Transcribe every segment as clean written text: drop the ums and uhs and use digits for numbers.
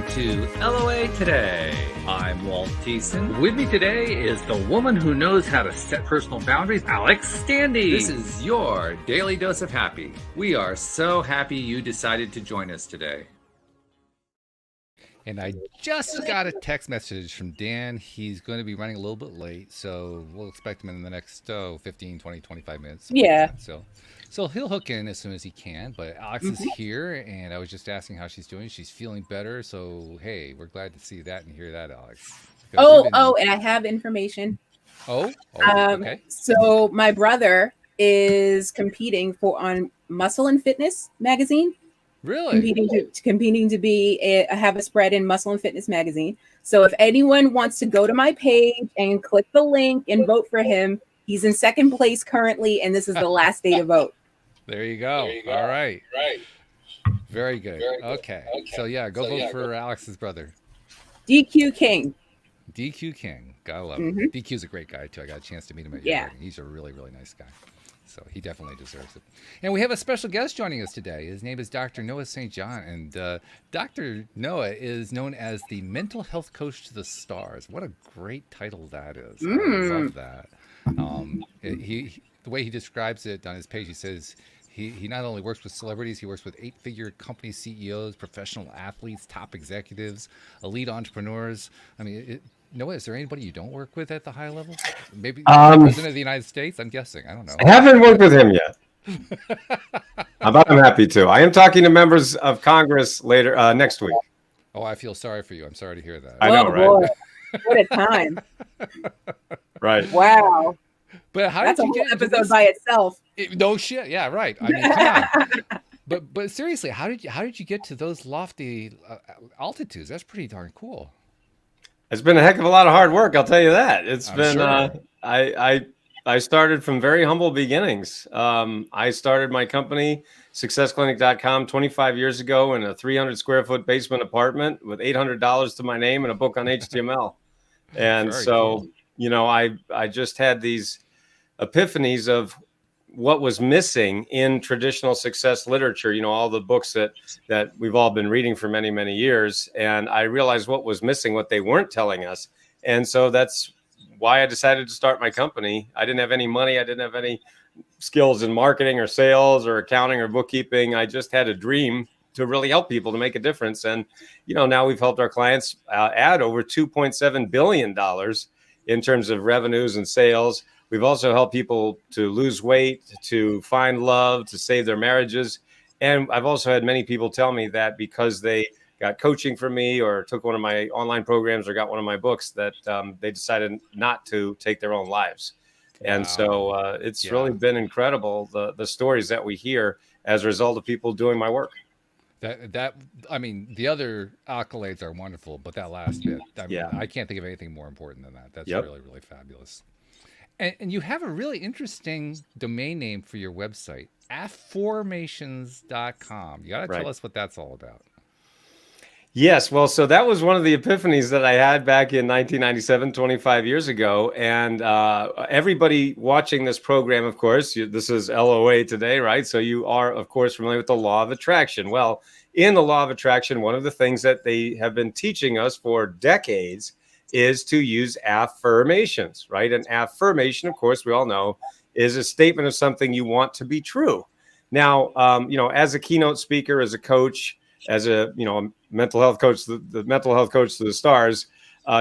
to LOA Today. I'm Walt Thiessen. With me today is the woman who knows how to set personal boundaries, Alex Standy. This is your daily dose of happy. We are so happy you decided to join us today. And I just got a text message from Dan. He's going to be running a little bit late, so we'll expect him in the next 15, 20, 25 minutes. Yeah. Like so he'll hook in as soon as he can. But Alex is here, and I was just asking how she's doing. She's feeling better, so hey, we're glad to see that and hear that, Alex. And I have information. Okay. So my brother is competing on Muscle and Fitness magazine. Really? Competing to have a spread in Muscle and Fitness magazine. So if anyone wants to go to my page and click the link and vote for him, he's in second place currently, and this is the last day to vote. There you go. All right. Very good. Okay. So yeah, go vote for Alex's brother. DQ King. DQ King. Gotta love him. DQ's a great guy too. I got a chance to meet him at your wedding. He's a really, really nice guy. So he definitely deserves it. And we have a special guest joining us today. His name is Dr. Noah St. John. And Dr. Noah is known as the mental health coach to the stars. What a great title that is. I love that. The way he describes it on his page, he says he not only works with celebrities, he works with 8-figure company CEOs, professional athletes, top executives, elite entrepreneurs. I mean, Noah, is there anybody you don't work with at the high level? Maybe the President of the United States? I'm guessing. I don't know. I haven't worked with him yet. But I'm happy to. I am talking to members of Congress later next week. Oh, I feel sorry for you. I'm sorry to hear that. I know, right? Boy. What a time. Right. Wow. But how That's did you a whole get into episode this? by itself. No shit. Yeah, right. I mean, come on. But seriously, how did you get to those lofty altitudes? That's pretty darn cool. It's been a heck of a lot of hard work, I'll tell you that. It's been sure. I started from very humble beginnings. I started my company, successclinic.com, 25 years ago in a 300 square foot basement apartment with $800 to my name and a book on HTML. And Very so, cool. you know, I just had these epiphanies of what was missing in traditional success literature, you know, all the books that we've all been reading for many, many years. And I realized what was missing, what they weren't telling us. And so that's why I decided to start my company. I didn't have any money. I didn't have any skills in marketing or sales or accounting or bookkeeping. I just had a dream to really help people to make a difference. And, you know, now we've helped our clients add over $2.7 billion in terms of revenues and sales. We've also helped people to lose weight, to find love, to save their marriages. And I've also had many people tell me that because they got coaching from me or took one of my online programs or got one of my books that they decided not to take their own lives. Wow. And so it's really been incredible, the stories that we hear as a result of people doing my work. I mean, the other accolades are wonderful, but that last bit, I can't think of anything more important than that. That's really, really fabulous. And you have a really interesting domain name for your website, afformations.com. You got to tell us what that's all about. Yes. Well, so that was one of the epiphanies that I had back in 1997, 25 years ago. And everybody watching this program, of course, this is LOA Today, right? So you are, of course, familiar with the law of attraction. Well, in the law of attraction, one of the things that they have been teaching us for decades is to use affirmations, right? An affirmation, of course, we all know, is a statement of something you want to be true. Now, you know, as a keynote speaker, as a coach, as a, you know, mental health coach, the mental health coach to the stars,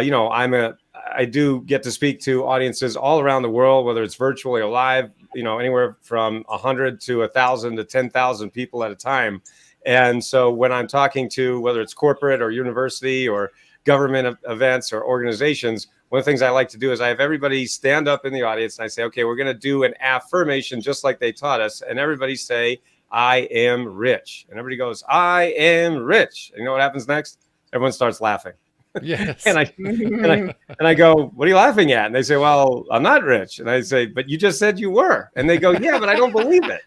you know, I do get to speak to audiences all around the world, whether it's virtually or live, you know, anywhere from 100 to 1,000 to 10,000 people at a time. And so when I'm talking to, whether it's corporate or university or government events or organizations, one of the things I like to do is I have everybody stand up in the audience and I say, okay, we're going to do an affirmation just like they taught us. And everybody say, I am rich. And everybody goes, I am rich. And you know what happens next? Everyone starts laughing. Yes. and I go, what are you laughing at? And they say, well, I'm not rich. And I say, but you just said you were. And they go, yeah, but I don't believe it.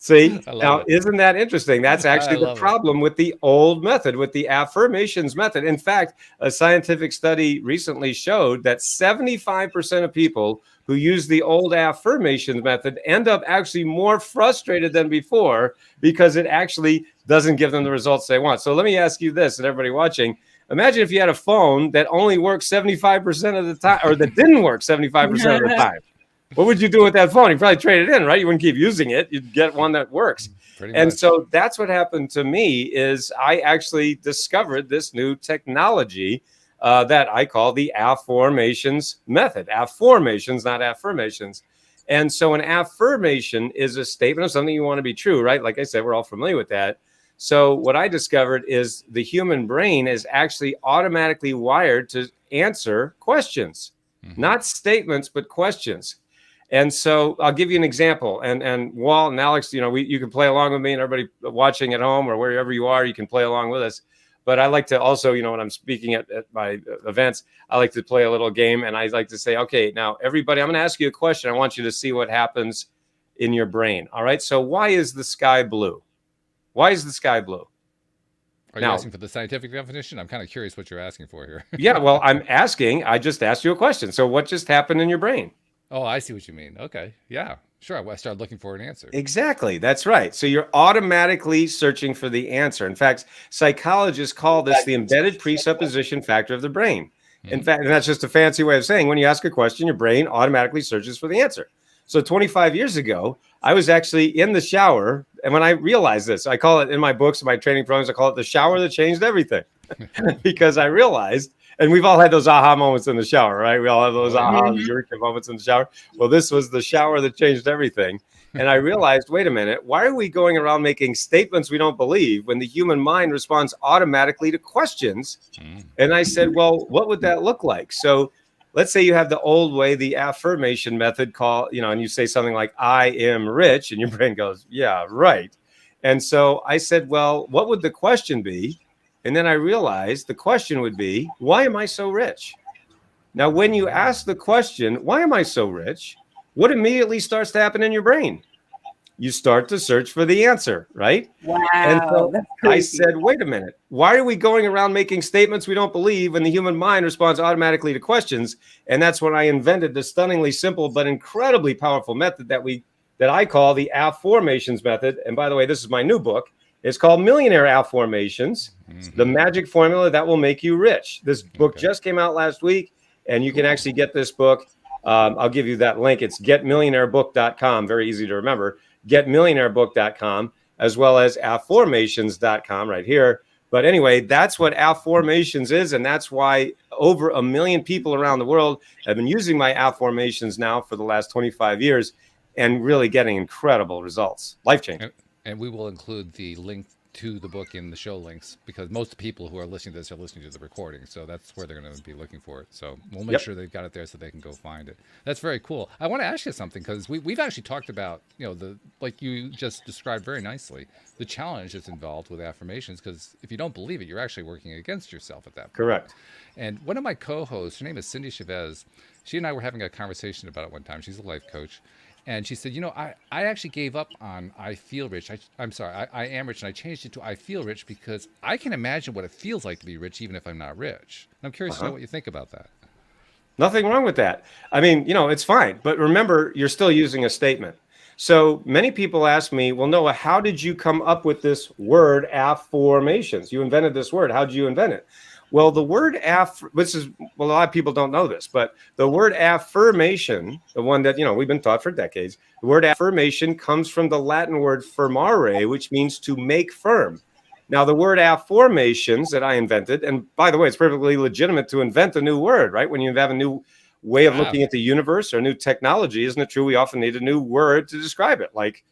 See, now, isn't that interesting? That's actually the problem with the old method, with the affirmations method. In fact, a scientific study recently showed that 75% of people who use the old affirmations method end up actually more frustrated than before because it actually doesn't give them the results they want. So let me ask you this, and everybody watching, imagine if you had a phone that only worked 75% of the time, or that didn't work 75% of the time. What would you do with that phone? You'd probably trade it in, right? You wouldn't keep using it. You'd get one that works. And so that's what happened to me is I actually discovered this new technology that I call the Aformations Method. Afformations, not affirmations. And so an affirmation is a statement of something you want to be true, right? Like I said, we're all familiar with that. So what I discovered is the human brain is actually automatically wired to answer questions, not statements, but questions. And so I'll give you an example. And Walt and Alex, you can play along with me, and everybody watching at home or wherever you are, you can play along with us. But I like to also, when I'm speaking at my events, I like to play a little game. And I like to say, okay, now everybody, I'm going to ask you a question. I want you to see what happens in your brain. All right. So why is the sky blue? Why is the sky blue? Are you asking for the scientific definition? I'm kind of curious what you're asking for here. Yeah, well, I just asked you a question. So what just happened in your brain? Oh, I see what you mean. Okay. Yeah, sure. I started looking for an answer. Exactly. That's right. So you're automatically searching for the answer. In fact, psychologists call this the embedded presupposition factor of the brain. In fact, and that's just a fancy way of saying when you ask a question, your brain automatically searches for the answer. So 25 years ago, I was actually in the shower. And when I realized this, I call it in my books, my training programs, I call it the shower that changed everything. Because I realized, and we've all had those aha moments in the shower, right? We all have those aha eureka moments in the shower. Well, this was the shower that changed everything. And I realized, wait a minute, why are we going around making statements we don't believe when the human mind responds automatically to questions? And I said, well, what would that look like? So let's say you have the old way, the affirmation method and you say something like, I am rich. And your brain goes, yeah, right. And so I said, well, what would the question be? And then I realized the question would be, why am I so rich? Now, when you ask the question, why am I so rich? What immediately starts to happen in your brain? You start to search for the answer, right? Wow. And so I said, wait a minute. Why are we going around making statements we don't believe when the human mind responds automatically to questions? And that's when I invented the stunningly simple but incredibly powerful method that I call the Affirmations Method. And by the way, this is my new book. It's called Millionaire Affirmations, the magic formula that will make you rich. This book just came out last week, and you can actually get this book. I'll give you that link. It's getmillionairebook.com. Very easy to remember. Getmillionairebook.com, as well as afformations.com right here. But anyway, that's what Affirmations is, and that's why over 1 million people around the world have been using my Affirmations now for the last 25 years and really getting incredible results, life-changing. And we will include the link to the book in the show links because most people who are listening to this are listening to the recording. So that's where they're going to be looking for it. So we'll make sure they've got it there so they can go find it. That's very cool. I want to ask you something because we've actually talked about, like you just described very nicely, the challenge that's involved with affirmations because if you don't believe it, you're actually working against yourself at that point. Correct. And one of my co-hosts, her name is Cindy Chavez, she and I were having a conversation about it one time. She's a life coach. And she said, I actually gave up on I feel rich. I am rich. And I changed it to I feel rich because I can imagine what it feels like to be rich, even if I'm not rich. And I'm curious to know what you think about that. Nothing wrong with that. I mean, it's fine. But remember, you're still using a statement. So many people ask me, well, Noah, how did you come up with this word affirmations? You invented this word. How did you invent it? Well, the word a lot of people don't know this, but the word affirmation, the one that, we've been taught for decades, the word affirmation comes from the Latin word firmare, which means to make firm. Now, the word afformations that I invented, and by the way, it's perfectly legitimate to invent a new word, right? When you have a new way of looking at the universe or new technology, isn't it true? We often need a new word to describe it, like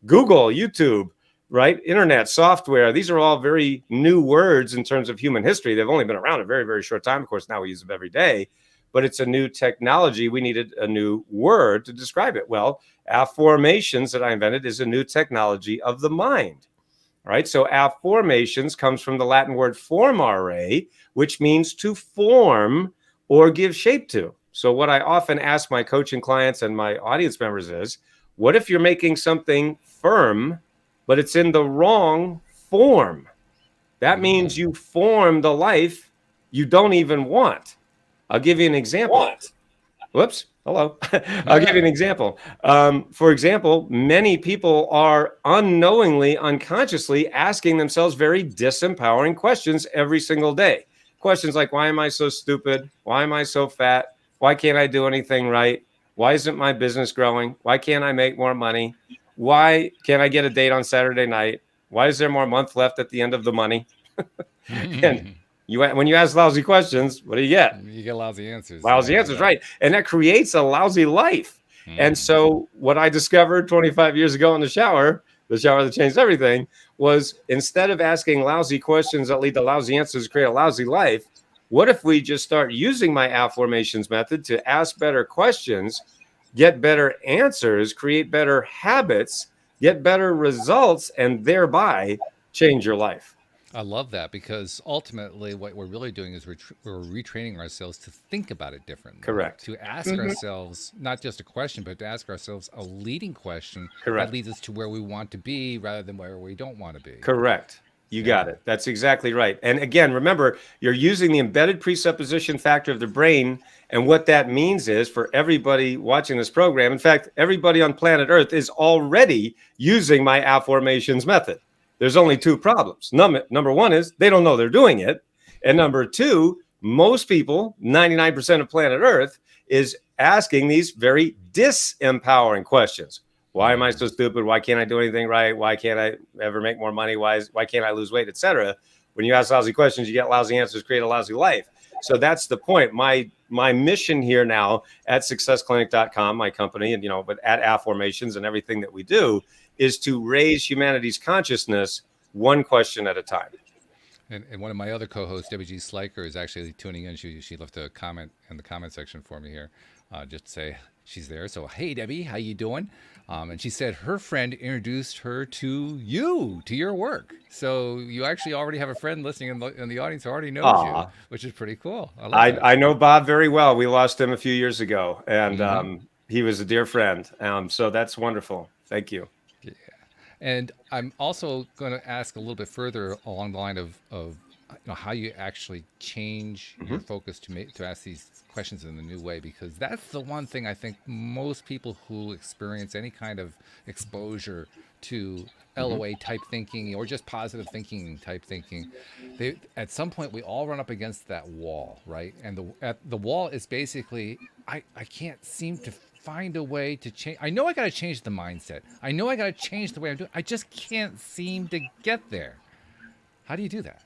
Google, YouTube, right? Internet, software. These are all very new words in terms of human history. They've only been around a very, very short time. Of course, now we use them every day, but it's a new technology. We needed a new word to describe it. Well, affirmations that I invented is a new technology of the mind. All right. So affirmations comes from the Latin word formare, which means to form or give shape to. So what I often ask my coaching clients and my audience members is, What if you're making something firm, but it's in the wrong form? That means you form the life you don't even want. I'll give you an example. Whoops. Hello. I'll give you an example. For example, many people are unknowingly, unconsciously asking themselves very disempowering questions every single day. Questions like, why am I so stupid? Why am I so fat? Why can't I do anything right? Why isn't my business growing? Why can't I make more money? Why can't I get a date on Saturday night? Why is there more month left at the end of the money? And when you ask lousy questions, what do you get? You get lousy answers. Lousy answers, right. And that creates a lousy life. And so what I discovered 25 years ago in the shower that changed everything, was instead of asking lousy questions that lead to lousy answers, create a lousy life, what if we just start using my Affirmations method to ask better questions, get better answers, create better habits, get better results, and thereby change your life? I love that, because ultimately what we're really doing is we're retraining ourselves to think about it differently. Correct. To ask ourselves not just a question, but to ask ourselves a leading question Correct. that leads us to where we want to be rather than where we don't want to be. Correct. You got it. That's exactly right. And again, remember, you're using the embedded presupposition factor of the brain. And what that means is, for everybody watching this program, in fact, everybody on planet Earth is already using my Affirmations method. There's only two problems. Number one is they don't know they're doing it. And number two, most people, 99% of planet Earth, is asking these very disempowering questions. Why am I so stupid? Why can't I do anything right? Why can't I ever make more money? Why can't I lose weight, etc.? When you ask lousy questions, you get lousy answers, create a lousy life. So that's the point. My mission here now at successclinic.com, my company, and but at Aformations and everything that we do, is to raise humanity's consciousness one question at a time. And one of my other co-hosts, Debbie G. Sliker, is actually tuning in. She left a comment in the comment section for me here, just to say she's there. So, hey, Debbie, how you doing? And she said her friend introduced her to your work. So you actually already have a friend listening in the audience who already knows you, which is pretty cool. I know Bob very well. We lost him a few years ago, and he was a dear friend. So that's wonderful. Thank you. Yeah. And I'm also going to ask a little bit further along the line of how you actually change your focus to ask these questions in a new way, because that's the one thing I think most people who experience any kind of exposure to LOA type thinking or just positive thinking type thinking, at some point we all run up against that wall, right? And the wall is basically, I can't seem to find a way to change. I know I got to change the mindset. I know I got to change the way I'm doing. I just can't seem to get there. How do you do that?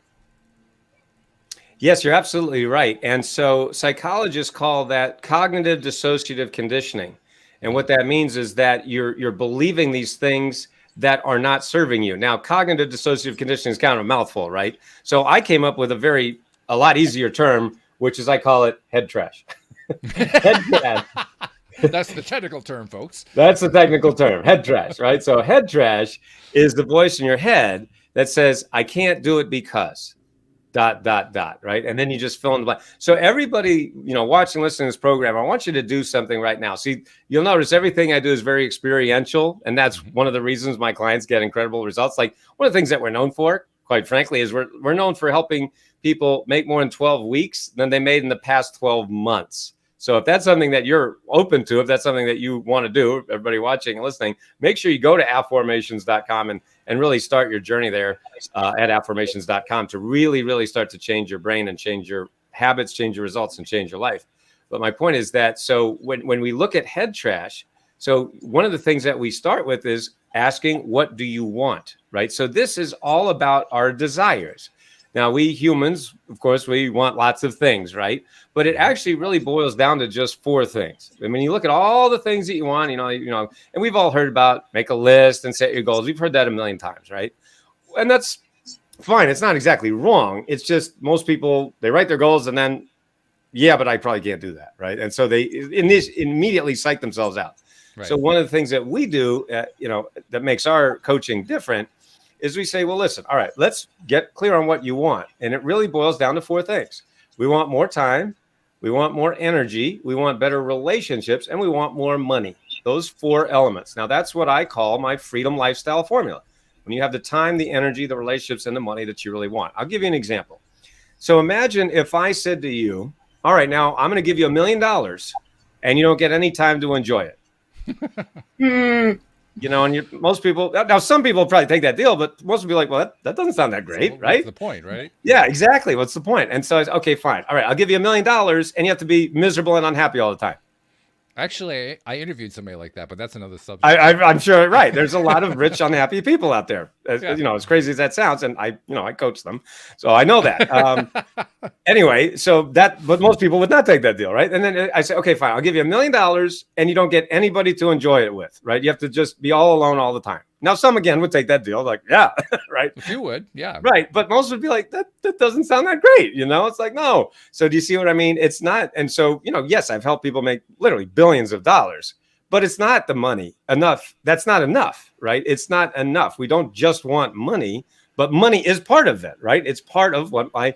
Yes, you're absolutely right. And so psychologists call that cognitive dissociative conditioning. And what that means is that you're believing these things that are not serving you. Now, cognitive dissociative conditioning is kind of a mouthful, right? So I came up with a lot easier term, which is, I call it head trash. Head trash. That's the technical term, folks. That's the technical term, head trash, right? So head trash is the voice in your head that says, I can't do it because... ... right? And then you just fill in the blank. So everybody, watching, listening to this program, I want you to do something right now. See, you'll notice everything I do is very experiential. And that's one of the reasons my clients get incredible results. Like, one of the things that we're known for, quite frankly, is we're known for helping people make more in 12 weeks than they made in the past 12 months. So if that's something that you're open to, if that's something that you want to do, everybody watching and listening, make sure you go to afformations.com and really start your journey there at afformations.com to really, really start to change your brain and change your habits, change your results, and change your life. But my point is that, so when we look at head trash, so one of the things that we start with is asking, what do you want, right? So this is all about our desires. Now, we humans, of course, we want lots of things, right? But it actually really boils down to just 4 things. I mean, you look at all the things that you want, and we've all heard about make a list and set your goals. We've heard that a million times, right? And that's fine. It's not exactly wrong. It's just most people, they write their goals and then, yeah, but I probably can't do that, right? And so they immediately psych themselves out. Right. So one of the things that we do, that makes our coaching different is we say, well, listen, all right, let's get clear on what you want. And it really boils down to 4 things. We want more time. We want more energy. We want better relationships, and we want more money. those 4 elements. Now, that's what I call my freedom lifestyle formula. When you have the time, the energy, the relationships, and the money that you really want. I'll give you an example. So imagine if I said to you, all right, now I'm going to give you $1 million and you don't get any time to enjoy it. You know, and most people, now some people probably take that deal, but most will be like, well, that doesn't sound that great, right? What's the point, right? Yeah, exactly. What's the point? And so, okay, fine. All right, I'll give you $1 million and you have to be miserable and unhappy all the time. Actually, I interviewed somebody like that, but that's another subject. I'm sure, right. There's a lot of rich, unhappy people out there. You know, as crazy as that sounds, and I coach them, so I know that. Anyway, but most people would not take that deal, right? And then I say, okay, fine, I'll give you $1 million, and you don't get anybody to enjoy it with, right? You have to just be all alone all the time. Now, some again would take that deal, like, yeah, right. If you would, yeah, right. But most would be like, that doesn't sound that great, you know. It's like, no. So do you see what I mean? It's not. And so, you know, yes, I've helped people make literally billions of dollars, but it's not the money enough. That's not enough, right? It's not enough. We don't just want money, but money is part of it, right? It's part of what I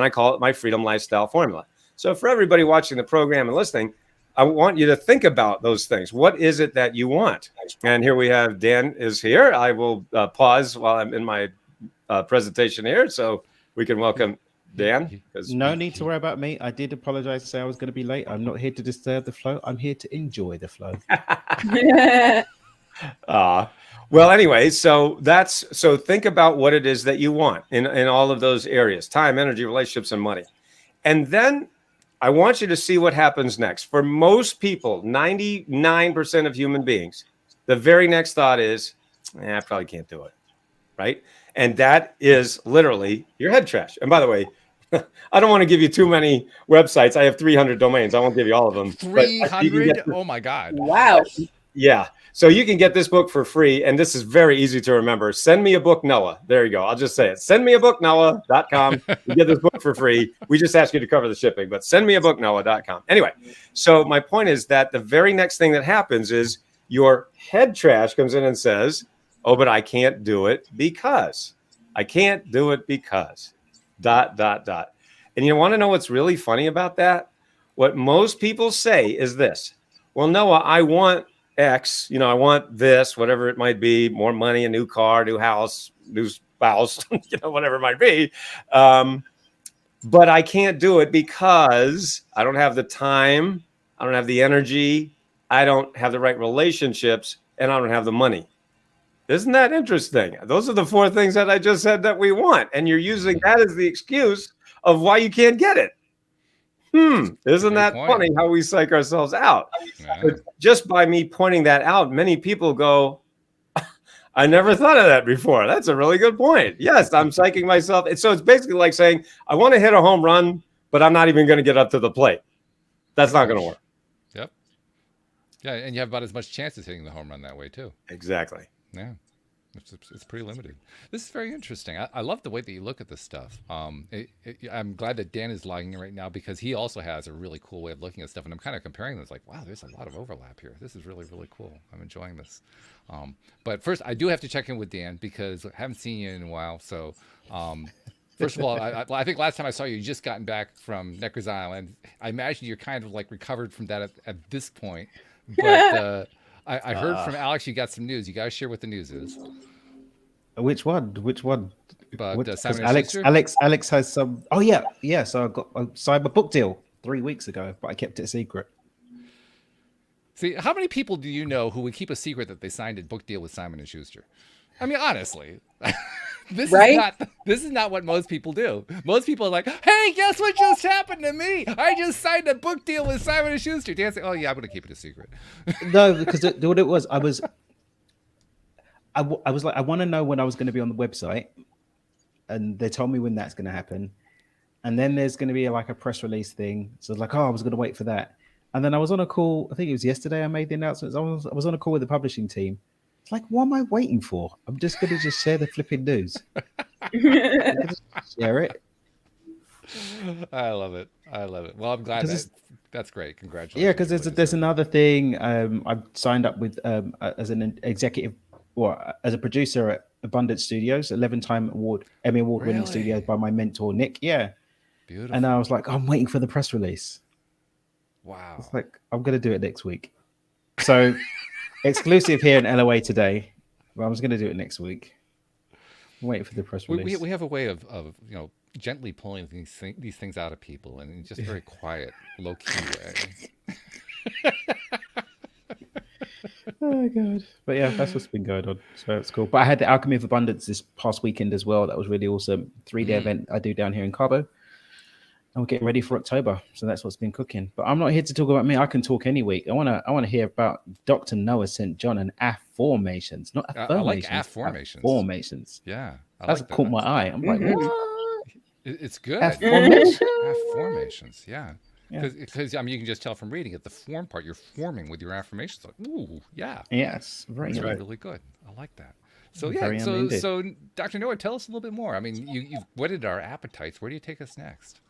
call it my freedom lifestyle formula. So for everybody watching the program and listening, I want you to think about those things. What is it that you want? And here we have Dan is here. I will pause while I'm in my presentation here so we can welcome Dan. No need to worry about me. I did apologize to say I was going to be late. I'm not here to disturb the flow. I'm here to enjoy the flow. Well, anyway, so think about what it is that you want in all of those areas: time, energy, relationships, and money. And then I want you to see what happens next. For most people, 99% of human beings, the very next thought is, I probably can't do it, right? And that is literally your head trash. And by the way, I don't want to give you too many websites. I have 300 domains. I won't give you all of them. 300? Oh, my God. Wow. Yeah. So you can get this book for free, and this is very easy to remember. Send me a book, Noah. There you go. I'll just say it. Send me a book, Noah.com. You get this book for free. We just ask you to cover the shipping, but send me a book, Noah.com. Anyway, so my point is that the very next thing that happens is your head trash comes in and says, oh, but I can't do it because. I can't do it because. ... And you want to know what's really funny about that? What most people say is this. Well, Noah, I want X, you know, I want this, whatever it might be, more money, a new car, new house, new spouse, you know, whatever it might be. But I can't do it because I don't have the time, I don't have the energy, I don't have the right relationships, and I don't have the money. Isn't that interesting? Those are the 4 things that I just said that we want. And you're using that as the excuse of why you can't get it. Isn't that funny how we psych ourselves out? Yeah. But just by me pointing that out, many people go, I never thought of that before. That's a really good point. Yes, I'm psyching myself. So it's basically like saying, I want to hit a home run, but I'm not even going to get up to the plate. That's not going to work. Yep. Yeah, and you have about as much chance of hitting the home run that way, too. Exactly. Yeah. It's pretty limited. This is very interesting. I love the way that you look at this stuff. I'm glad that Dan is logging in right now because he also has a really cool way of looking at stuff. And I'm kind of comparing this like, wow, there's a lot of overlap here. This is really, really cool. I'm enjoying this. But first, I do have to check in with Dan because I haven't seen you in a while. So first of all, I think last time I saw you, you just gotten back from Neckers Island. I imagine you're kind of like recovered from that at this point. But I heard from Alex you got some news. You got to share what the news is. Which one? But Alex has some. Oh yeah. So I got a cyber book deal 3 weeks ago, but I kept it a secret. See, how many people do you know who would keep a secret that they signed a book deal with Simon & Schuster? I mean, honestly, this is not what most people do. Most people are like, hey, guess what just happened to me? I just signed a book deal with Simon & Schuster. Dan said, oh, yeah, I'm going to keep it a secret. No, because what it was, I was like, I want to know when I was going to be on the website. And they told me when that's going to happen. And then there's going to be like a press release thing. So I was like, oh, I was going to wait for that. And then I was on a call. I think it was yesterday I made the announcements. I was on a call with the publishing team. It's like, what am I waiting for? I'm just going to just share the flipping news. Share it. I love it. Well, I'm glad that's great. Congratulations. Yeah, because there's another thing. I've signed up with as an executive or as a producer at Abundant Studios, 11-time Emmy Award winning studio by my mentor Nick. Yeah. Beautiful. And I was like, I'm waiting for the press release. Wow. It's like, I'm going to do it next week. So exclusive here in LOA today. Well, I was going to do it next week. I'm waiting for the press release. We have a way of gently pulling these things out of people, and in just very quiet, low key way. Oh god! But yeah, that's what's been going on. So it's cool. But I had the Alchemy of Abundance this past weekend as well. That was really awesome. 3-day event I do down here in Cabo, and we're getting ready for October. So that's what's been cooking. But I'm not here to talk about me. I can talk any week. I wanna hear about Dr. Noah St. John and Afformations, not Affirmations. I like Afformations. Afformations. Yeah, that's like caught my eye. I'm like, what? It's good. Afformations. Yeah. Because I mean, you can just tell from reading it, the form part, you're forming with your affirmations. Like, ooh, yeah. Yes, very That's right. really good. I like that. So yeah, so Dr. Noah, tell us a little bit more. I mean, you've whetted our appetites. Where do you take us next?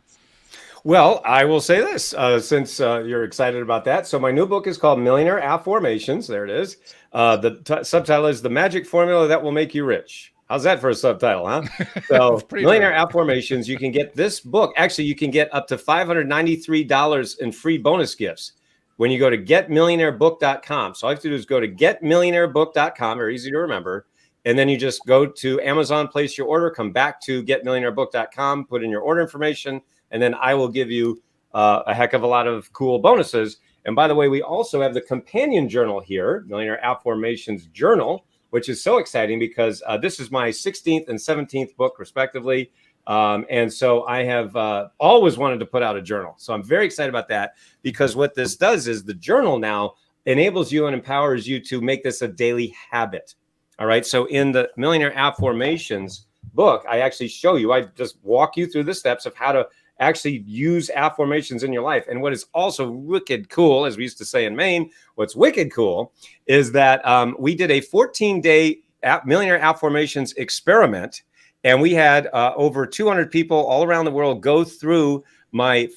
Well, I will say this, since you're excited about that. So my new book is called Millionaire, Affirmations. There it is. The subtitle is The Magic Formula That Will Make You Rich. How's that for a subtitle, huh? So Millionaire Affirmations, you can get this book. Actually, you can get up to $593 in free bonus gifts when you go to getmillionairebook.com. So all you have to do is go to getmillionairebook.com, very easy to remember. And then you just go to Amazon, place your order, come back to getmillionairebook.com, put in your order information, and then I will give you a heck of a lot of cool bonuses. And by the way, we also have the companion journal here, Millionaire Affirmations Journal, which is so exciting because this is my 16th and 17th book, respectively. And so I have always wanted to put out a journal. So I'm very excited about that because what this does is the journal now enables you and empowers you to make this a daily habit. All right. So in the Millionaire Affirmations book, I actually show you, I just walk you through the steps of how to actually use affirmations in your life. And what is also wicked cool, as we used to say in Maine, what's wicked cool is that we did a 14-day Millionaire Affirmations experiment. And we had over 200 people all around the world go through my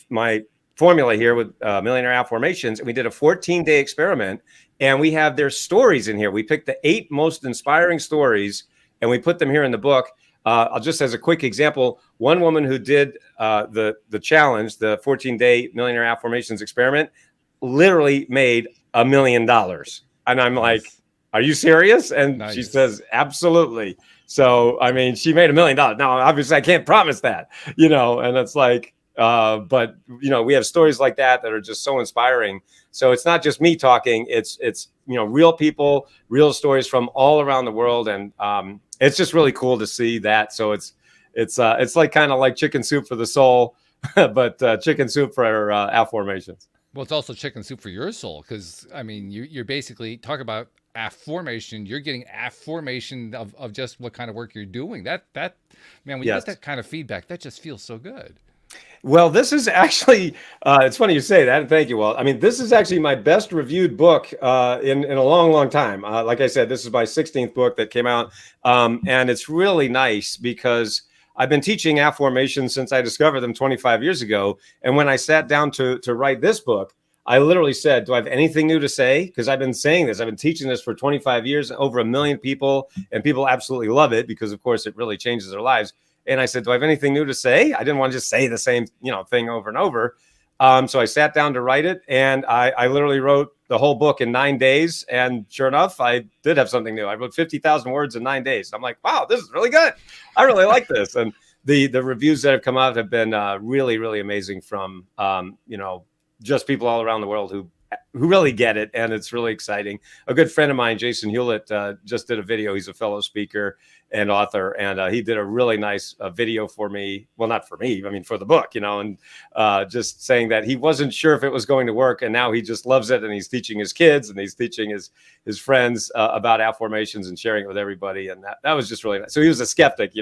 formula here with Millionaire Affirmations. And we did a 14-day experiment. And we have their stories in here. We picked the 8 most inspiring stories, and we put them here in the book. I'll just as a quick example, one woman who did the challenge, the 14-day Millionaire Affirmations experiment, literally made $1 million. And I'm like, are you serious? And she says, absolutely. So, I mean, she made $1 million. Now, obviously, I can't promise that, and it's like, but, we have stories like that are just so inspiring. So it's not just me talking. It's real people, real stories from all around the world. And it's just really cool to see that. So it's like kind of like chicken soup for the soul, but chicken soup for affirmations. Well, it's also chicken soup for your soul because, I mean, you're basically talking about affirmation. You're getting affirmation of just what kind of work you're doing. That man, when you get that kind of feedback, that just feels so good. Well, this is actually, it's funny you say that. And thank you, Walt. I mean, this is actually my best reviewed book in a long, long time. Like I said, this is my 16th book that came out. And it's really nice because I've been teaching affirmations since I discovered them 25 years ago. And when I sat down to write this book, I literally said, do I have anything new to say? Because I've been saying this. I've been teaching this for 25 years, over 1 million people, and people absolutely love it because, of course, it really changes their lives. And I said, do I have anything new to say? I didn't want to just say the same, thing over and over. So I sat down to write it, and I literally wrote the whole book in 9 days. And sure enough, I did have something new. I wrote 50,000 words in 9 days. I'm like, wow, this is really good. I really like this. And the reviews that have come out have been really, really amazing from, just people all around the world who really get it. And it's really exciting. A good friend of mine, Jason Hewlett, just did a video. He's a fellow speaker and author. And he did a really nice video for me. Well, not for me, I mean, for the book, and just saying that he wasn't sure if it was going to work. And now he just loves it. And he's teaching his kids and he's teaching his friends about affirmations and sharing it with everybody. And that was just really nice. So he was a skeptic,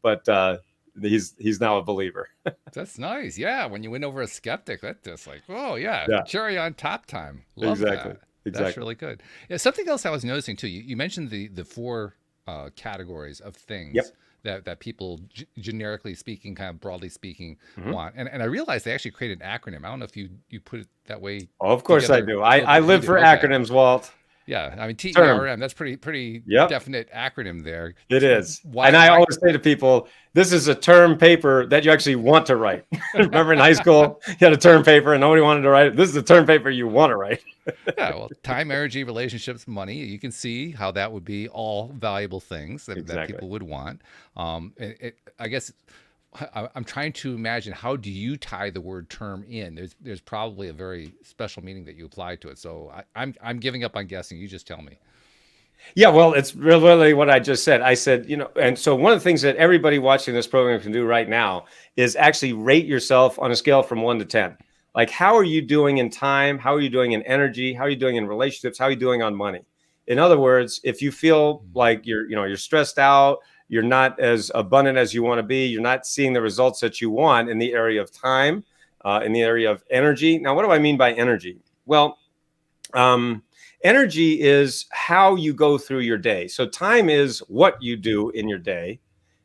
but he's now a believer. That's nice. Yeah. When you win over a skeptic, that's just like, oh yeah. Cherry on top time. Love that. That's really good. Yeah. Something else I was noticing too, you mentioned the 4 categories of things that people generically speaking, kind of broadly speaking, want. And I realized they actually created an acronym. I don't know if you put it that way. Oh, of course I do. I live for acronyms, Walt. Yeah, I mean Term. TERM. That's pretty Yep. definite acronym there. It is. And I always say to people, this is a term paper that you actually want to write. Remember in high school, you had a term paper and nobody wanted to write it. This is a term paper you want to write. Yeah, well, time, energy, relationships, money. You can see how that would be all valuable things that people would want. I guess I'm trying to imagine, how do you tie the word term in? There's probably a very special meaning that you apply to it. So I'm giving up on guessing. You just tell me. Yeah, well, it's really what I just said. I said, and so one of the things that everybody watching this program can do right now is actually rate yourself on a scale from 1 to 10. Like, how are you doing in time? How are you doing in energy? How are you doing in relationships? How are you doing on money? In other words, if you feel like you're stressed out, you're not as abundant as you want to be, you're not seeing the results that you want in the area of time, in the area of energy. Now, what do I mean by energy? Well, energy is how you go through your day. So time is what you do in your day.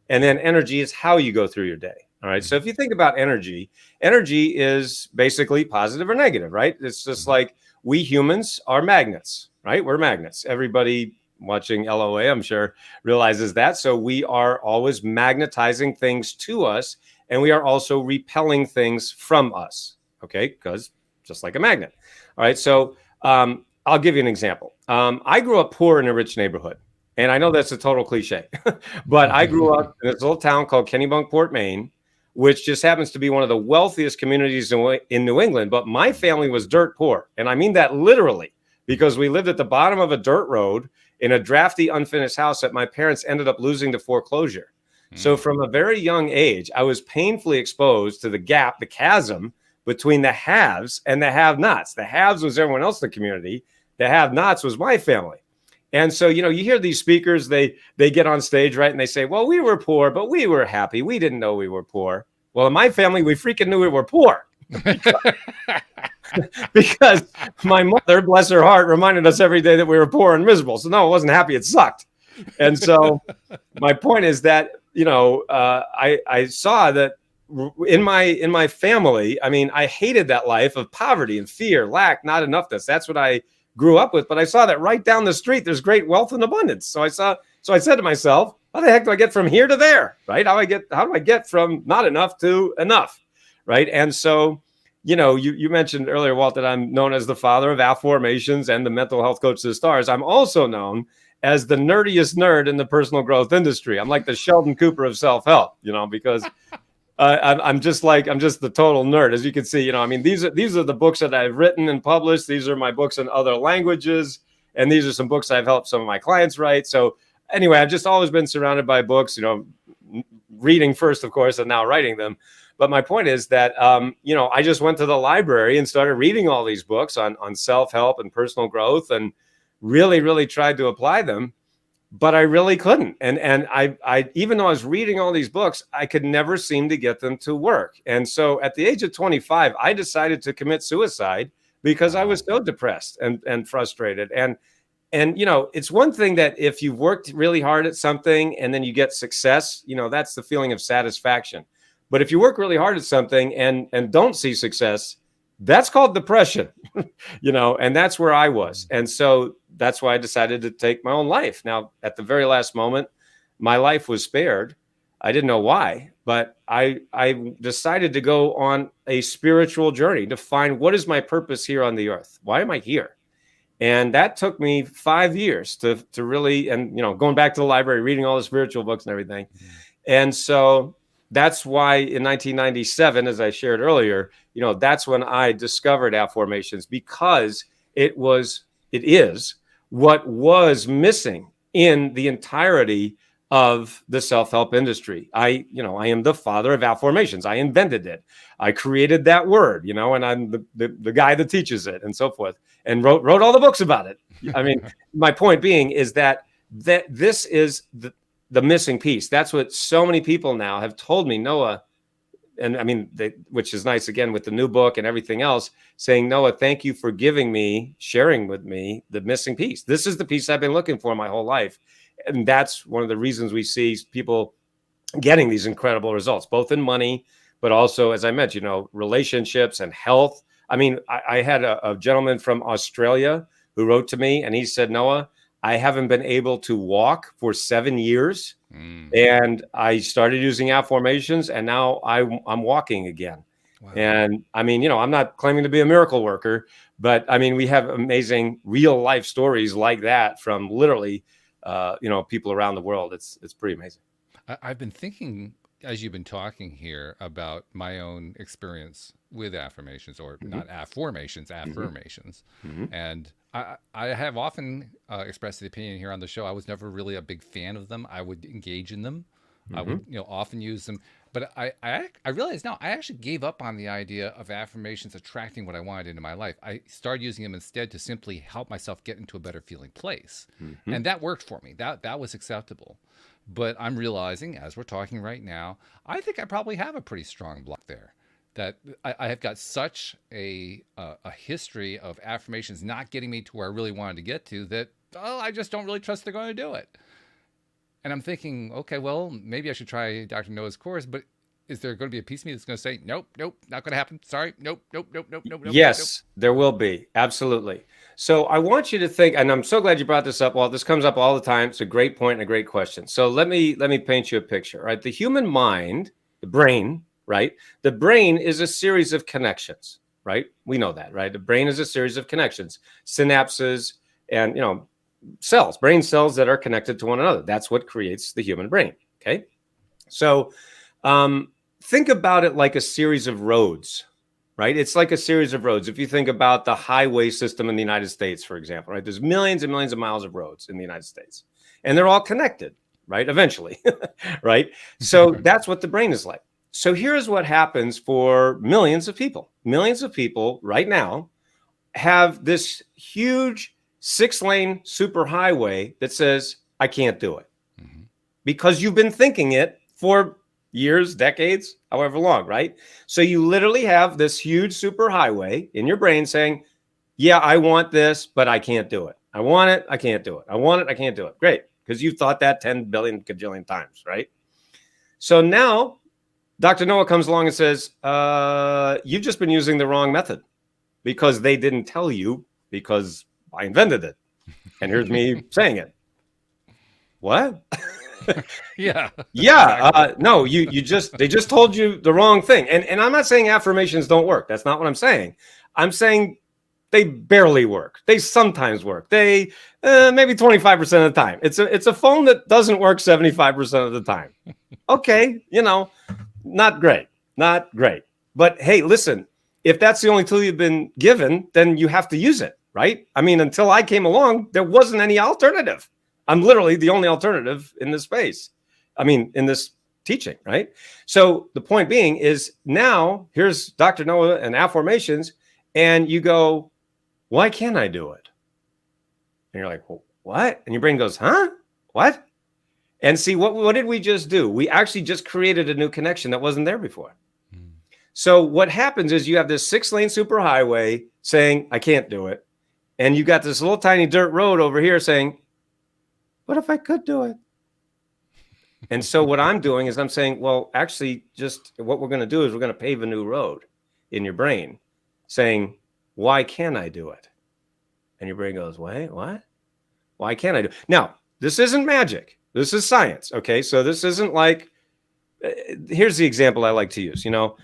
And then energy is how you go through your day. All right. So if you think about energy is basically positive or negative, right? It's just like we humans are magnets, right? We're magnets. Everybody watching LOA, I'm sure, realizes that. So we are always magnetizing things to us, and we are also repelling things from us. Okay. Because just like a magnet. All right. So, I'll give you an example. I grew up poor in a rich neighborhood, and I know that's a total cliche, but I grew up in this little town called Kennebunkport, Maine, which just happens to be one of the wealthiest communities in New England. But my family was dirt poor, and I mean that literally, because we lived at the bottom of a dirt road in a drafty, unfinished house that my parents ended up losing to foreclosure. So from a very young age, I was painfully exposed to the gap, the chasm between the haves and the have-nots. The haves was everyone else in the community. The have-nots was my family. And so, you hear these speakers, they get on stage, right? And they say, well, we were poor, but we were happy. We didn't know we were poor. Well, in my family, we freaking knew we were poor. Because my mother, bless her heart, reminded us every day that we were poor and miserable. So no, it wasn't happy. It sucked. And so my point is that, I saw that in my family, I mean, I hated that life of poverty and fear, lack, not enoughness. That's what I grew up with. But I saw that right down the street, there's great wealth and abundance. So I said to myself, how the heck do I get from here to there? Right? How do I get from not enough to enough? Right. And so, you mentioned earlier, Walt, that I'm known as the father of Affirmations and the mental health coach to the stars. I'm also known as the nerdiest nerd in the personal growth industry. I'm like the Sheldon Cooper of self-help, because I'm just the total nerd, as you can see. I mean, these are the books that I've written and published. These are my books in other languages, and these are some books I've helped some of my clients write. So anyway, I've just always been surrounded by books. Reading first, of course, and now writing them. But my point is that I just went to the library and started reading all these books on self-help and personal growth, and really, really tried to apply them. But I really couldn't. And I even though I was reading all these books, I could never seem to get them to work. And so at the age of 25, I decided to commit suicide because I was so depressed and frustrated. And it's one thing that if you've worked really hard at something and then you get success, that's the feeling of satisfaction. But if you work really hard at something and don't see success, that's called depression, and that's where I was. And so that's why I decided to take my own life. Now, at the very last moment, my life was spared. I didn't know why, but I decided to go on a spiritual journey to find, what is my purpose here on the earth? Why am I here? And that took me 5 years to really, and, going back to the library, reading all the spiritual books and everything. And so that's why in 1997, as I shared earlier, that's when I discovered Affirmations, because it is what was missing in the entirety of the self-help industry. I am the father of Affirmations. I invented it. I created that word, and I'm the guy that teaches it and so forth, and wrote all the books about it. I mean, my point being is that this is the missing piece. That's what so many people now have told me, Noah, and I mean, which is nice, again, with the new book and everything else, saying, Noah, thank you for sharing with me the missing piece. This is the piece I've been looking for my whole life. And that's one of the reasons we see people getting these incredible results, both in money, but also, as I mentioned, relationships and health. I mean, I had a gentleman from Australia who wrote to me, and he said, Noah, I haven't been able to walk for 7 years. And I started using affirmations, and now I'm walking again. Wow. And I mean, I'm not claiming to be a miracle worker, but I mean, we have amazing real life stories like that from literally, people around the world. It's pretty amazing. I've been thinking, as you've been talking here, about my own experience with affirmations, or not afformations, affirmations. And I have often expressed the opinion here on the show, I was never really a big fan of them. I would engage in them. I would, often use them. But I realize now I actually gave up on the idea of affirmations attracting what I wanted into my life. I started using them instead to simply help myself get into a better feeling place. And that worked for me. That was acceptable. But I'm realizing, as we're talking right now, I think I probably have a pretty strong block there. That I have got such a history of affirmations not getting me to where I really wanted to get to that, I just don't really trust they're going to do it. And I'm thinking, okay, well, maybe I should try Dr. Noah's course, but is there going to be a piece of me that's going to say, nope, not going to happen. Sorry, nope. Yes, there will be. Absolutely. So I want you to think, and I'm so glad you brought this up. Well, this comes up all the time. It's a great point and a great question. So let me paint you a picture, right? The human mind, the brain, right? The brain is a series of connections, right? We know that, right? The brain is a series of connections, synapses, and, cells, brain cells that are connected to one another. That's what creates the human brain. Okay. So think about it like a series of roads, right? It's like a series of roads. If you think about the highway system in the United States, for example, right? There's millions and millions of miles of roads in the United States, and they're all connected, right? Eventually, right? So that's what the brain is like. So here's what happens for millions of people. Millions of people right now have this huge 6-lane superhighway that says, I can't do it. Because you've been thinking it for years, decades, however long, right? So you literally have this huge superhighway in your brain saying, yeah, I want this, but I can't do it. I want it, I can't do it. I want it, I can't do it. Great, because you've thought that 10 billion gajillion times, right? So now Dr. Noah comes along and says, you've just been using the wrong method because they didn't tell you, because I invented it. And here's me saying it. What? Yeah. No, they just told you the wrong thing. And I'm not saying affirmations don't work. That's not what I'm saying. I'm saying they barely work. They sometimes work. They maybe 25% of the time. It's a phone that doesn't work 75% of the time. Okay, not great. But hey, listen, if that's the only tool you've been given, then you have to use it. Right? I mean, until I came along, there wasn't any alternative. I'm literally the only alternative in this space. I mean, in this teaching, right? So the point being is now here's Dr. Noah and Affirmations, and you go, why can't I do it? And you're like, well, what? And your brain goes, huh? What? And see, what did we just do? We actually just created a new connection that wasn't there before. So what happens is you have this 6-lane superhighway saying, I can't do it. And you got this little tiny dirt road over here saying, what if I could do it? And so what I'm doing is I'm saying, well, actually, just what we're going to do is we're going to pave a new road in your brain saying, why can't I do it? And your brain goes, wait, what? Why can't I do it? Now, this isn't magic. This is science. Okay. So this isn't like, here's the example I like to use. A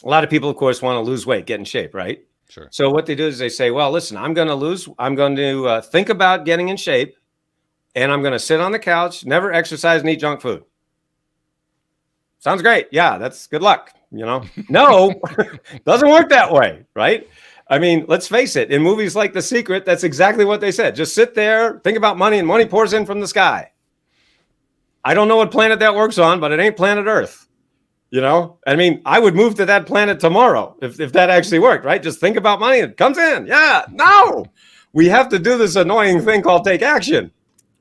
lot of people, of course, want to lose weight, get in shape, right? Sure. So what they do is they say, well, listen, I'm going to think about getting in shape, and I'm going to sit on the couch, never exercise, and eat junk food. Sounds great. Yeah, that's good luck. No, doesn't work that way, right? I mean, let's face it. In movies like The Secret, that's exactly what they said. Just sit there, think about money, and money pours in from the sky. I don't know what planet that works on, but it ain't planet Earth. I mean, I would move to that planet tomorrow if that actually worked, right? Just think about money. It comes in. Yeah, no, we have to do this annoying thing called take action,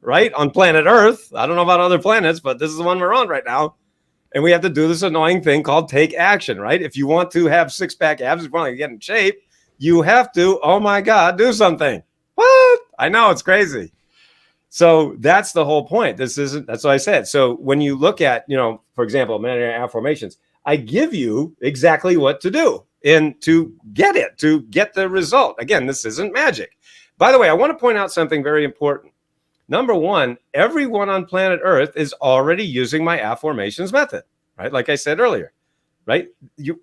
right? On planet Earth. I don't know about other planets, but this is the one we're on right now. And we have to do this annoying thing called take action, right? If you want to have 6-pack abs, if you want to get in shape, you have to, oh my God, do something. What? I know, it's crazy. So that's the whole point. That's what I said. So when you look at, for example, Millionaire Affirmations, I give you exactly what to do and to get the result. Again, this isn't magic. By the way, I want to point out something very important. Number one, everyone on planet Earth is already using my Affirmations method, right? Like I said earlier, right?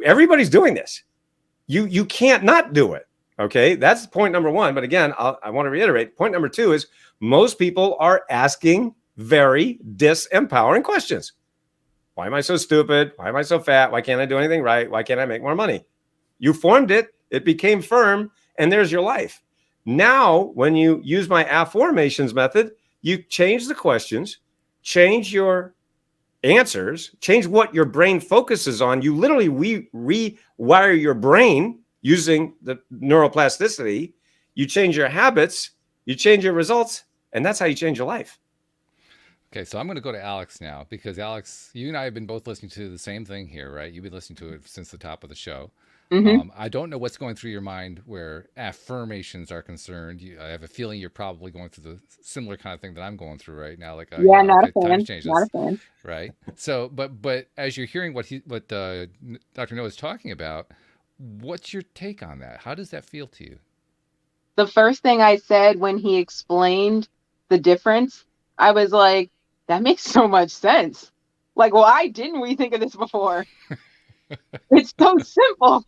Everybody's doing this. You can't not do it. Okay, that's point number one. But again, I want to reiterate. Point number two is most people are asking very disempowering questions. Why am I so stupid? Why am I so fat? Why can't I do anything right? Why can't I make more money? You formed it. It became firm, and there's your life. Now, when you use my Affirmations method, you change the questions, change your answers, change what your brain focuses on. You literally rewire your brain using the neuroplasticity. You change your habits, you change your results, and that's how you change your life. Okay, so I'm going to go to Alex now because Alex, you and I have been both listening to the same thing here, right? You've been listening to it since the top of the show. I don't know what's going through your mind where affirmations are concerned. I have a feeling you're probably going through the similar kind of thing that I'm going through right now. Like, not a fan. Not a fan. Right. So, but as you're hearing what Dr. Noah is talking about, what's your take on that? How does that feel to you? The first thing I said when he explained the difference, I was like, that makes so much sense. Like, why didn't we think of this before? It's so simple.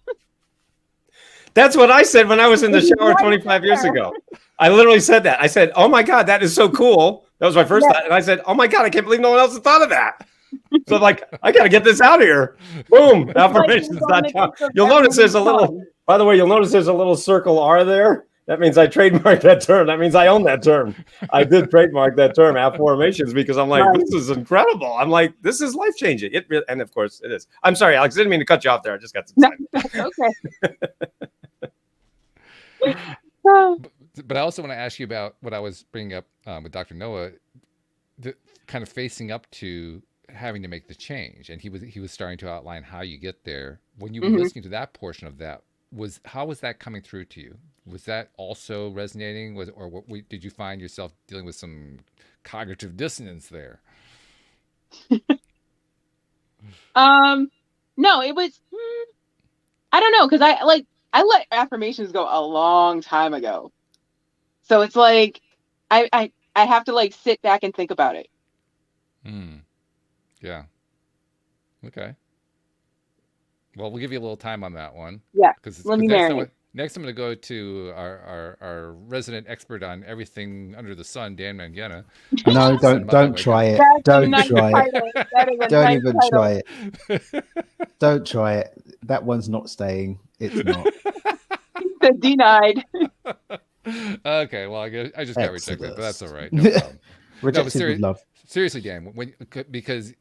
That's what I said when I was in the shower 25 years ago. I literally said that. I said, oh my God, that is so cool. That was my first thought. And I said, oh my God, I can't believe no one else has thought of that. So like, I got to get this out of here. Boom. Affirmations.com. You'll notice there's a little, by the way, you'll notice there's a little circle R there. That means I trademarked that term. That means I own that term. I did trademark that term, Affirmations, because I'm like, this is incredible. I'm like, this is life changing. It really, and of course it is. I'm sorry, Alex. I didn't mean to cut you off there. I just got some. Okay. But I also want to ask you about what I was bringing up with Dr. Noah, the kind of facing up to having to make the change, and he was starting to outline how you get there. When you were listening to that portion of that, how was that coming through to you? Was that also resonating? Did you find yourself dealing with some cognitive dissonance there? No, it was. I don't know, because I let affirmations go a long time ago, so it's like I have to like sit back and think about it. Yeah. Okay. Well, we'll give you a little time on that one. Yeah. Let me marinate. Next, I'm going to go to our resident expert on everything under the sun, Dan Mangena. No, don't try it. Don't try it. Don't even try it. Don't try it. That one's not staying. It's not. Denied. Okay, well, I just got rejected, but that's all right. No problem. Rejected with love. Seriously, Dan, because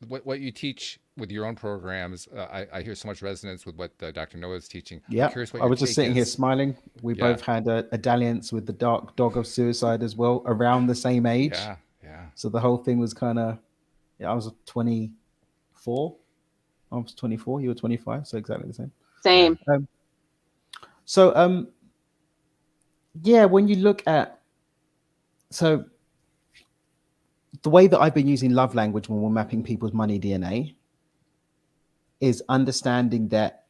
what you teach with your own programs, I hear so much resonance with what Dr. Noah is teaching. Yeah, I was just sitting here smiling. We both had a dalliance with the dark dog of suicide as well, around the same age. Yeah. So the whole thing was kind of, I was 24. I was 24. You were 25, so exactly the same. Same. When you look at, so the way that I've been using love language when we're mapping people's money DNA is understanding that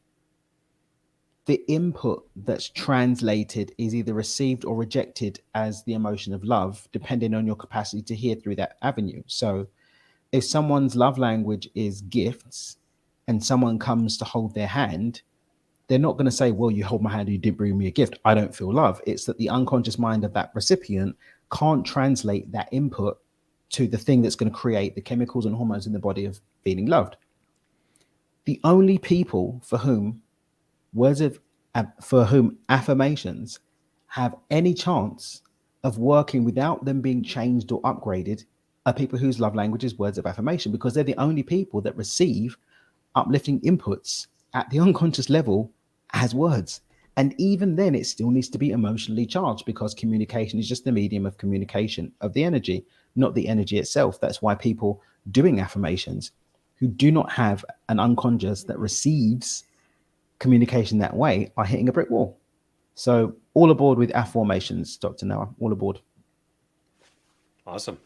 the input that's translated is either received or rejected as the emotion of love, depending on your capacity to hear through that avenue. So if someone's love language is gifts and someone comes to hold their hand, they're not going to say, well, you hold my hand and you didn't bring me a gift, I don't feel love. It's that the unconscious mind of that recipient can't translate that input to the thing that's going to create the chemicals and hormones in the body of feeling loved. The only people for whom affirmations have any chance of working without them being changed or upgraded are people whose love language is words of affirmation, because they're the only people that receive uplifting inputs at the unconscious level as words. And even then, it still needs to be emotionally charged, because communication is just the medium of communication of the energy, not the energy itself. That's why people doing affirmations who do not have an unconscious that receives communication that way are hitting a brick wall. So all aboard with Affirmations, Dr. Noah, all aboard. Awesome.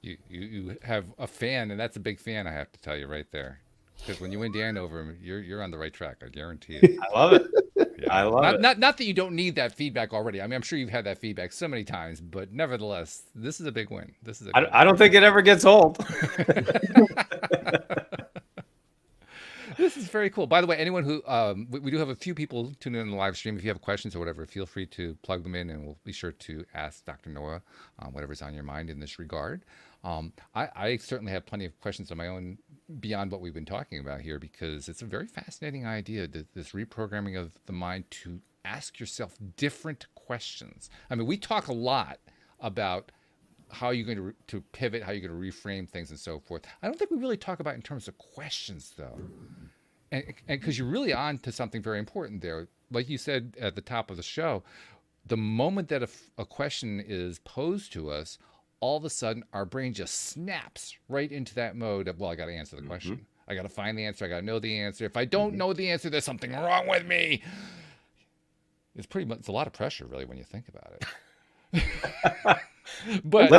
You have a fan, and that's a big fan, I have to tell you right there. Because when you win Dan over him, you're on the right track. I guarantee it. I love it. Yeah. I love it. Not that you don't need that feedback already. I mean, I'm sure you've had that feedback so many times, but nevertheless, this is a big win. This is. I don't think it ever gets old. This is very cool. By the way, anyone who we do have a few people tuning in the live stream. If you have questions or whatever, feel free to plug them in, and we'll be sure to ask Dr. Noah whatever's on your mind in this regard. I certainly have plenty of questions of my own beyond what we've been talking about here, because it's a very fascinating idea, this reprogramming of the mind to ask yourself different questions. I mean, we talk a lot about how you're going to pivot, how you're going to reframe things and so forth. I don't think we really talk about in terms of questions, though. And because you're really on to something very important there. Like you said at the top of the show, the moment that a question is posed to us, all of a sudden our brain just snaps right into that mode of, well, I got to answer the question. I got to find the answer. I got to know the answer. If I don't know the answer, there's something wrong with me. It's pretty much, it's a lot of pressure, really, when you think about it. But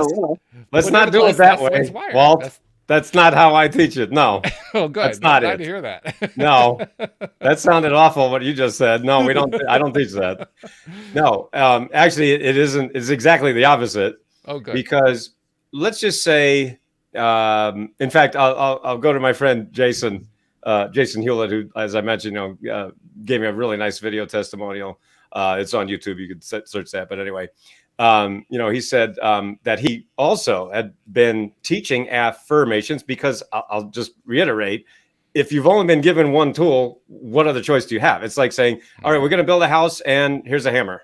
let's not do it that way, Walt. That's not how I teach it. No. Oh, good. That's not glad it. to hear that. No, that sounded awful. What you just said. No, we don't. I don't teach that. No, actually, it isn't. It's exactly the opposite. Oh, good. Because let's just say, in fact, I'll go to my friend Jason Hewlett, who, as I mentioned, gave me a really nice video testimonial. It's on YouTube. You could search that. But anyway. He said that he also had been teaching affirmations, because I'll just reiterate, if you've only been given one tool, what other choice do you have? It's like saying, all right, we're going to build a house and here's a hammer.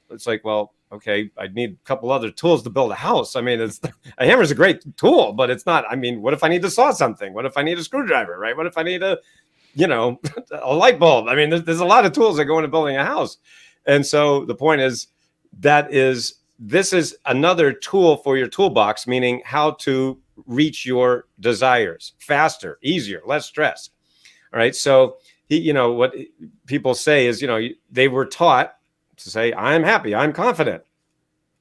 It's like, well, okay, I need a couple other tools to build a house. I mean, a hammer is a great tool, but it's not. I mean, what if I need to saw something? What if I need a screwdriver, right? What if I need a light bulb? I mean, there's a lot of tools that go into building a house. And so the point is, this is another tool for your toolbox, meaning how to reach your desires faster, easier, less stress. All right. So what people say is, they were taught to say, I'm happy, I'm confident.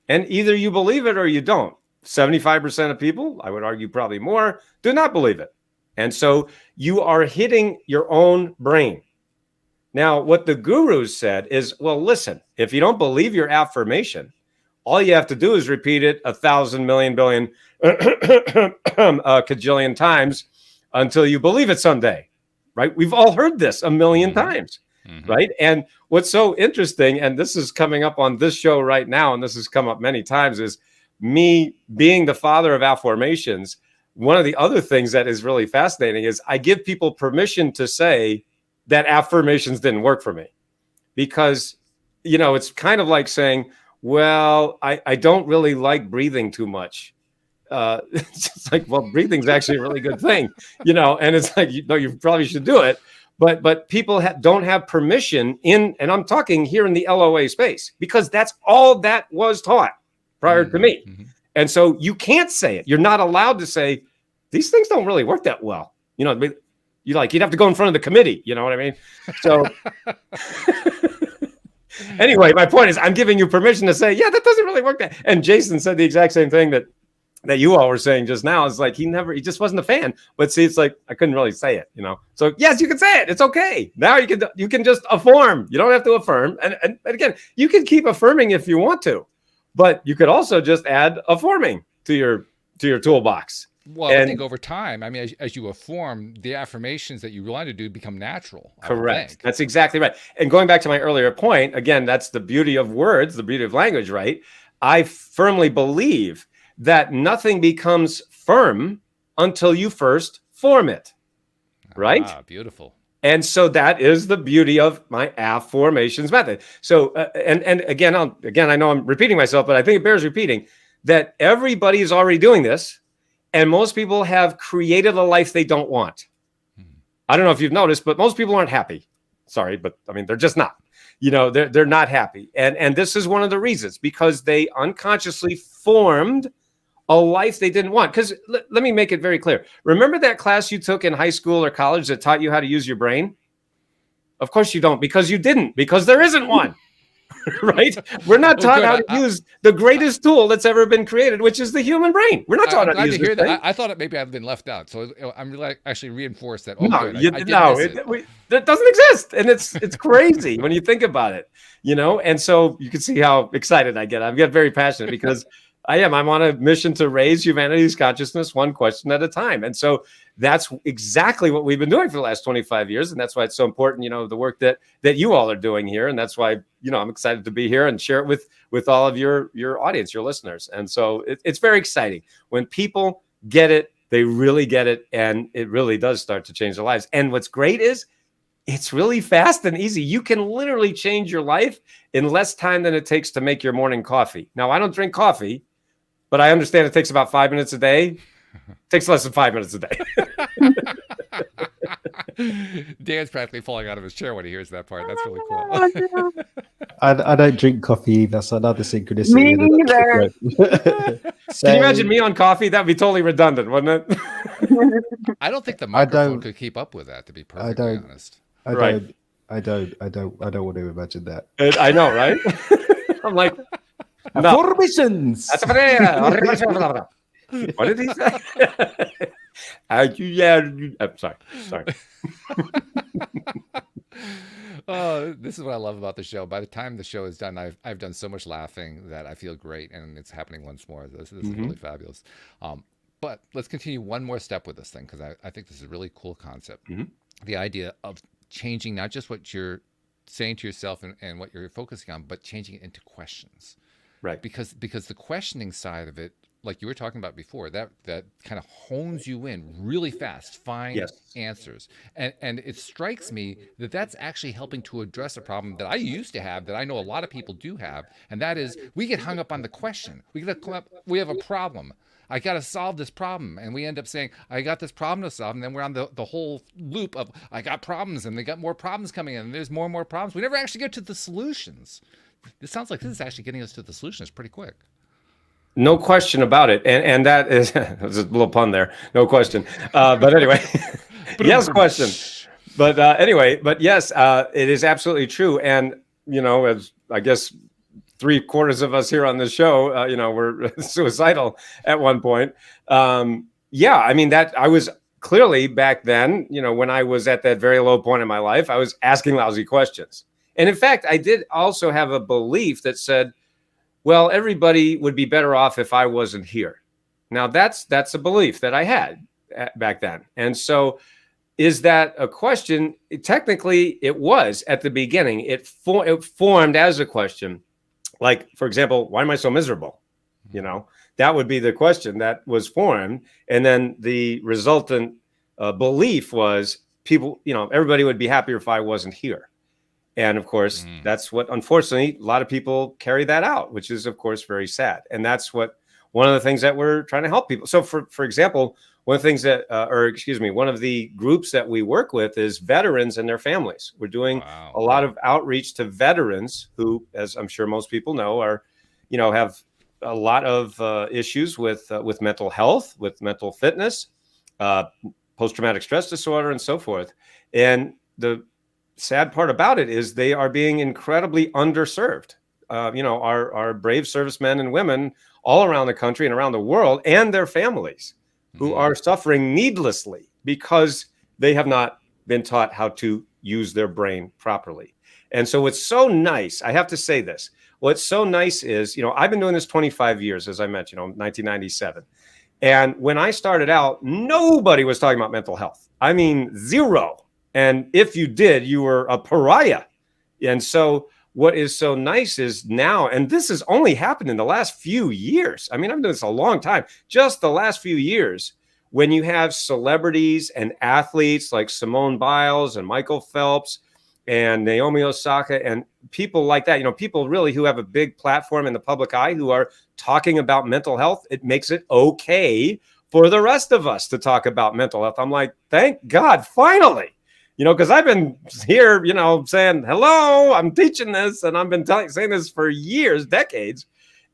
And either you believe it or you don't. 75% of people, I would argue probably more, do not believe it. And so you are hitting your own brain. Now, what the gurus said is, well, listen, if you don't believe your affirmation, all you have to do is repeat it 1,000 million billion cajillion times until you believe it someday, right? We've all heard this a million times, right? And what's so interesting, and this is coming up on this show right now, and this has come up many times, is me being the father of Aformations. One of the other things that is really fascinating is I give people permission to say that affirmations didn't work for me, because, it's kind of like saying, well, I don't really like breathing too much. It's just like, well, breathing's actually a really good thing, and it's like, you probably should do it. But people don't have permission and I'm talking here in the LOA space, because that's all that was taught prior to me. And so you can't say it. You're not allowed to say, these things don't really work that well. You'd have to go in front of the committee. You know what I mean? So anyway, my point is, I'm giving you permission to say, yeah, that doesn't really work. And Jason said the exact same thing that you all were saying just now. It's like, he just wasn't a fan. But see, it's like, I couldn't really say it, So yes, you can say it. It's okay. Now you can just affirm. You don't have to affirm. And again, you can keep affirming if you want to, but you could also just add affirming to your toolbox. Well, I think over time, I mean, as you affirm, the affirmations that you want to do become natural. Correct. That's exactly right. And going back to my earlier point, again, that's the beauty of words, the beauty of language, right? I firmly believe that nothing becomes firm until you first form it, right? Ah, beautiful. And so that is the beauty of my Affirmations method. So, and again, I know I'm repeating myself, but I think it bears repeating that everybody is already doing this. And most people have created a life they don't want. I don't know if you've noticed, but most people aren't happy. Sorry, but I mean, they're just not. They're not happy. And this is one of the reasons, because they unconsciously formed a life they didn't want. Because let me make it very clear. Remember that class you took in high school or college that taught you how to use your brain? Of course you don't, because you didn't, because there isn't one. right? We're not taught how to use the greatest tool that's ever been created, which is the human brain. We're not taught how to use this thing. I thought maybe I've been left out, so I'm really actually reinforced that. That doesn't exist, and it's crazy when you think about it, And so you can see how excited I get. I get very passionate because I'm on a mission to raise humanity's consciousness one question at a time. And so that's exactly what we've been doing for the last 25 years. And that's why it's so important, the work that you all are doing here. And that's why, I'm excited to be here and share it with all of your audience, your listeners. And so it's very exciting when people get it, they really get it. And it really does start to change their lives. And what's great is it's really fast and easy. You can literally change your life in less time than it takes to make your morning coffee. Now, I don't drink coffee, but I understand it takes about 5 minutes a day. It takes less than 5 minutes a day. Dan's practically falling out of his chair when he hears that part. That's really cool. I don't drink coffee either, so another synchronicity. Me neither. Can you imagine me on coffee? That'd be totally redundant, wouldn't it? I don't think the microphone could keep up with that, to be perfectly honest. I don't want to imagine that. I know, right? I'm like, Affirmations. What did he say? I'm sorry. This is what I love about the show. By the time the show is done, I've done so much laughing that I feel great, and it's happening once more. This is really fabulous. But let's continue one more step with this thing, because I think this is a really cool concept. The idea of changing not just what you're saying to yourself and what you're focusing on, but changing it into questions. Right. Because the questioning side of it, like you were talking about before, that kind of hones you in really fast, find answers. And it strikes me that that's actually helping to address a problem that I used to have, that I know a lot of people do have, and that is we get hung up on the question. We have a problem. I got to solve this problem. And we end up saying, I got this problem to solve. And then we're on the whole loop of, I got problems, and they got more problems coming in, and there's more and more problems. We never actually get to the solutions. It sounds like this is actually getting us to the solutions pretty quick. No question about it. And that is, there's a little pun there. No question. But anyway, yes, question. But but yes, it is absolutely true. And, as I guess 3/4 of us here on the show, were suicidal at one point. I mean, that I was clearly back then, when I was at that very low point in my life, I was asking lousy questions. And in fact, I did also have a belief that said, well, everybody would be better off if I wasn't here. Now, that's a belief that I had back then. And so is that a question? Technically, it was at the beginning. It formed as a question. Like, for example, why am I so miserable? That would be the question that was formed. And then the resultant belief was everybody would be happier if I wasn't here. And of course, that's what, unfortunately, a lot of people carry that out, which is, of course, very sad. And that's one of the things that we're trying to help people. So, for example, one of the things that, one of the groups that we work with is veterans and their families. We're doing a lot of outreach to veterans who, as I'm sure most people know, are, have a lot of issues with mental health, with mental fitness, post-traumatic stress disorder, and so forth. And the sad part about it is they are being incredibly underserved. Our brave servicemen and women all around the country and around the world, and their families, who are suffering needlessly because they have not been taught how to use their brain properly. And so what's so nice, I have to say this, what's so nice is, I've been doing this 25 years, as I mentioned, 1997. And when I started out, nobody was talking about mental health. I mean, zero. And if you did, you were a pariah. And so what is so nice is now, and this has only happened in the last few years. I mean, I'm doing this a long time, just the last few years, when you have celebrities and athletes like Simone Biles and Michael Phelps and Naomi Osaka and people like that, people really who have a big platform in the public eye who are talking about mental health. It makes it okay for the rest of us to talk about mental health. I'm like, thank God, finally. Because I've been here, saying, hello, I'm teaching this. And I've been saying this for years, decades.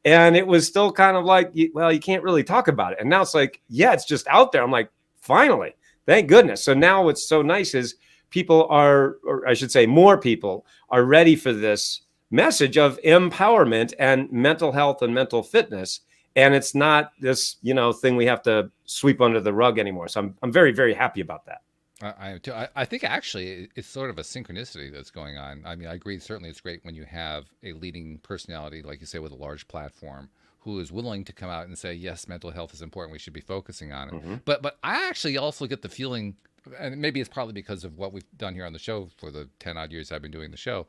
And it was still kind of like, well, you can't really talk about it. And now it's like, yeah, it's just out there. I'm like, finally, thank goodness. So now what's so nice is people are, or I should say more people are ready for this message of empowerment and mental health and mental fitness. And it's not this, thing we have to sweep under the rug anymore. So I'm very, very happy about that. I think actually it's sort of a synchronicity that's going on. I mean, I agree. Certainly it's great when you have a leading personality, like you say, with a large platform, who is willing to come out and say, yes, mental health is important. We should be focusing on it. Mm-hmm. But I actually also get the feeling, and maybe it's probably because of what we've done here on the show for the 10 odd years I've been doing the show.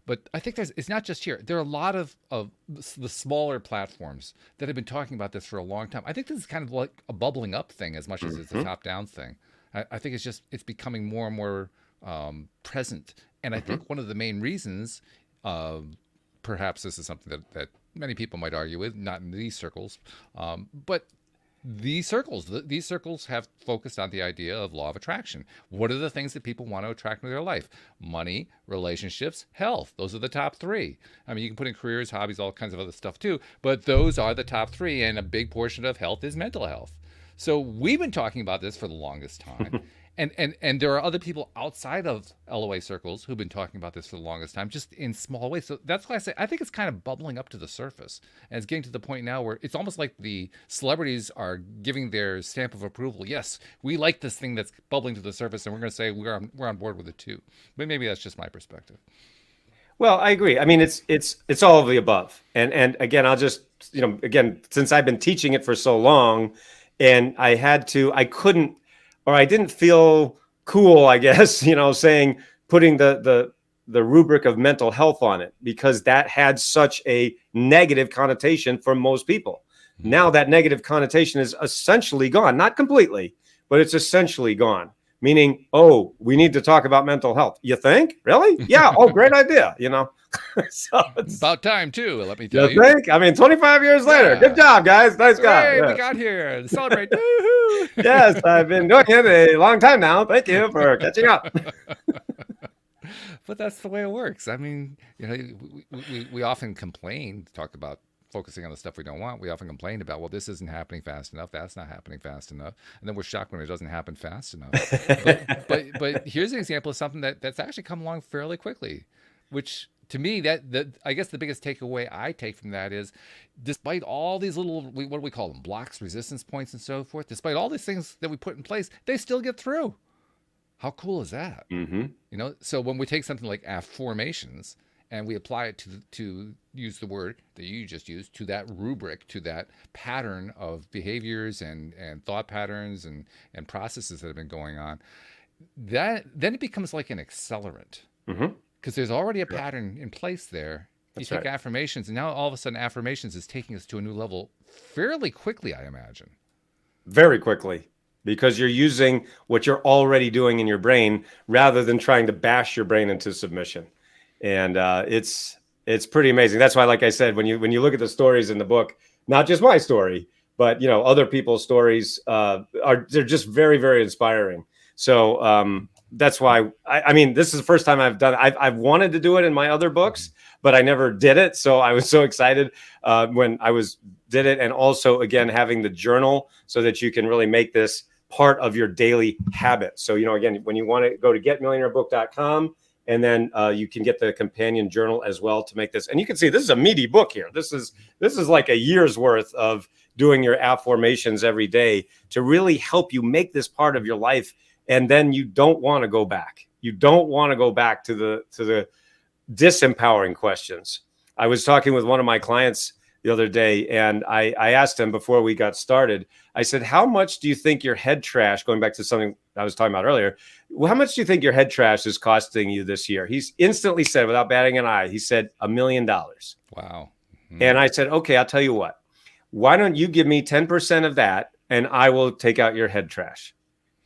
But I think it's not just here. There are a lot of the smaller platforms that have been talking about this for a long time. I think this is kind of like a bubbling up thing as much as it's a top down thing. I think it's becoming more and more present. And I think one of the main reasons, perhaps this is something that many people might argue with, not in these circles, but these circles have focused on the idea of law of attraction. What are the things that people want to attract into their life? Money, relationships, health. Those are the top three. I mean, you can put in careers, hobbies, all kinds of other stuff too, but those are the top three, and a big portion of health is mental health. So we've been talking about this for the longest time. And there are other people outside of LOA circles who've been talking about this for the longest time, just in small ways. So that's why I say I think it's kind of bubbling up to the surface. And it's getting to the point now where it's almost like the celebrities are giving their stamp of approval. Yes, we like this thing that's bubbling to the surface, and we're going to say we're on board with it too. But maybe that's just my perspective. Well, I agree. I mean, it's all of the above. And again, I'll just, since I've been teaching it for so long, and I didn't feel cool, I guess, putting the rubric of mental health on it, because that had such a negative connotation for most people. Mm-hmm. Now that negative connotation is essentially gone, not completely, but it's essentially gone. Meaning, we need to talk about mental health. You think? Really? Yeah. Great idea. So it's about time too. Let me tell you. You think? I mean, 25 years later. Good job, guys. Nice job. Hey, we got here. Celebrate. Woo-hoo. Yes, I've been doing it a long time now. Thank you for catching up. But that's the way it works. I mean, we often complain, talk about focusing on the stuff we don't want. We often complain about, well, this isn't happening fast enough. That's not happening fast enough. And then we're shocked when it doesn't happen fast enough. but here's an example of something that's actually come along fairly quickly, which to me, that I guess the biggest takeaway I take from that is, despite all these little, what do we call them, blocks, resistance points, and so forth, despite all these things that we put in place, they still get through. How cool is that? Mm-hmm. So when we take something like Affirmations and we apply it to use the word that you just used, to that rubric, to that pattern of behaviors and thought patterns and processes that have been going on, then it becomes like an accelerant. Mm-hmm. Because there's already a pattern in place there. You take Affirmations, and now all of a sudden Affirmations is taking us to a new level fairly quickly, I imagine. Very quickly, because you're using what you're already doing in your brain rather than trying to bash your brain into submission. And it's pretty amazing. That's why, like I said, when you look at the stories in the book, not just my story, but other people's stories they're just very, very inspiring. So that's why I mean, this is the first time I've done it. I've wanted to do it in my other books, but I never did it. So I was so excited when did it. And also, again, having the journal so that you can really make this part of your daily habit. So, again, when you want to go to getmillionairebook.com, and then you can get the companion journal as well to make this. And you can see this is a meaty book here. This is like a year's worth of doing your affirmations every day to really help you make this part of your life. And then you don't want to go back. You don't want to go back to the disempowering questions. I was talking with one of my clients the other day, and I asked him before we got started, I said, how much do you think your head trash, going back to something I was talking about earlier, how much do you think your head trash is costing you this year? He's instantly said, without batting an eye, he said $1 million. Wow. Mm-hmm. And I said, okay, I'll tell you what, why don't you give me 10% of that and I will take out your head trash.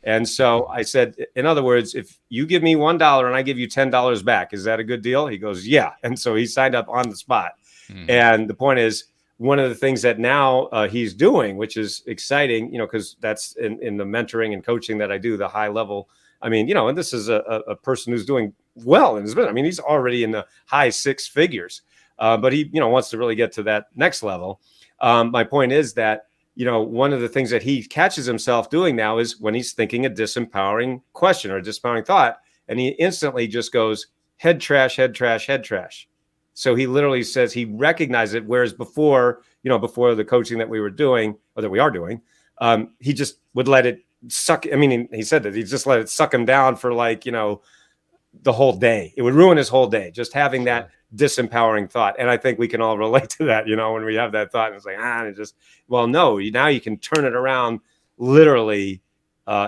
And so I said, in other words, if you give me $1 and I give you $10 back, is that a good deal? He goes, yeah. And so he signed up on the spot. Mm-hmm. And the point is, one of the things that now he's doing, which is exciting, because that's in the mentoring and coaching that I do, the high level. I mean, and this is a person who's doing well in his business. I mean, he's already in the high six figures, but he, wants to really get to that next level. My point is that, one of the things that he catches himself doing now is when he's thinking a disempowering question or a disempowering thought, and he instantly just goes, head trash, head trash, head trash. So he literally says he recognized it, whereas before, before the coaching that we were doing, or that we are doing, he just would let it suck. I mean, he said that he just let it suck him down for the whole day. It would ruin his whole day, just having that disempowering thought. And I think we can all relate to that, when we have that thought and it's like, no, now you can turn it around literally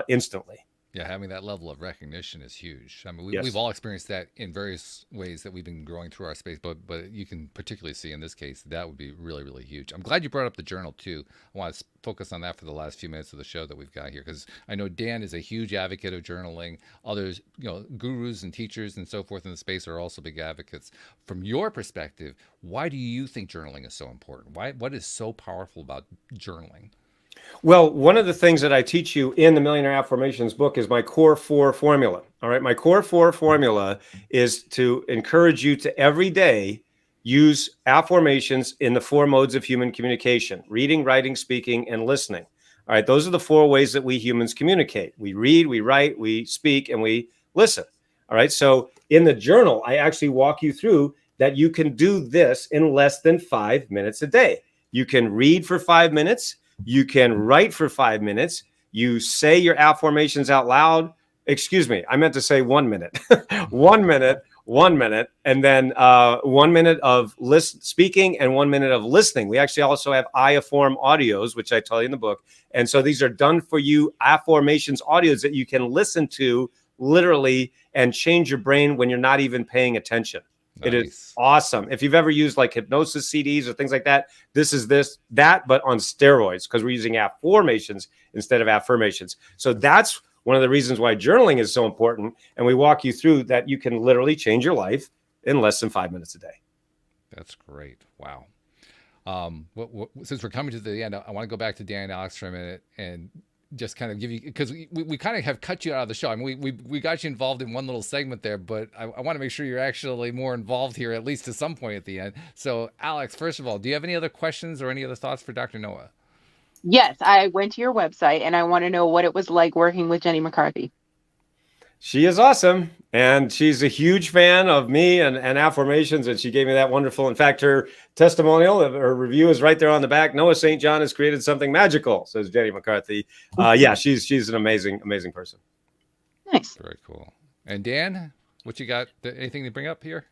instantly. Yeah, having that level of recognition is huge. I mean, Yes. we've all experienced that in various ways that we've been growing through our space, but you can particularly see in this case that would be really, really huge. I'm glad you brought up the journal too. I want to focus on that for the last few minutes of the show that we've got here, because I know Dan is a huge advocate of journaling. Others, gurus and teachers and so forth in the space are also big advocates. From your perspective, why do you think journaling is so important? What is so powerful about journaling? Well, one of the things that I teach you in the Millionaire Affirmations book is my core 4 formula. All right. My core 4 formula is to encourage you to every day use affirmations in the 4 modes of human communication: reading, writing, speaking, and listening. All right. Those are the 4 ways that we humans communicate. We read, we write, we speak, and we listen. All right. So in the journal, I actually walk you through that you can do this in less than 5 minutes a day. You can read for 5 minutes. You can write for 5 minutes. You say your affirmations out loud. Excuse me, I meant to say 1 minute. 1 minute, 1 minute, and then 1 minute of speaking and 1 minute of listening. We actually also have I Afform audios, which I tell you in the book. And so these are done for you affirmations audios that you can listen to literally and change your brain when you're not even paying attention. Nice. It is awesome. If you've ever used like hypnosis CDs or things like that, this is that, but on steroids, because we're using affirmations instead of affirmations. So that's one of the reasons why journaling is so important. And we walk you through that you can literally change your life in less than 5 minutes a day. That's great. Wow. Since we're coming to the end, I want to go back to Dan and Alex for a minute and just kind of give you, because we kind of have cut you out of the show. I mean, we got you involved in one little segment there, but I want to make sure you're actually more involved here, at least to some point at the end. So Alex, first of all, do you have any other questions or any other thoughts for Dr. Noah? Yes, I went to your website and I want to know what it was like working with Jenny McCarthy. She is awesome. And she's a huge fan of me and affirmations. And she gave me that wonderful. In fact, her testimonial, her review is right there on the back. Noah St. John has created something magical, says Jenny McCarthy. Yeah, she's an amazing, amazing person. Nice. Very cool. And Dan, what you got? Anything to bring up here?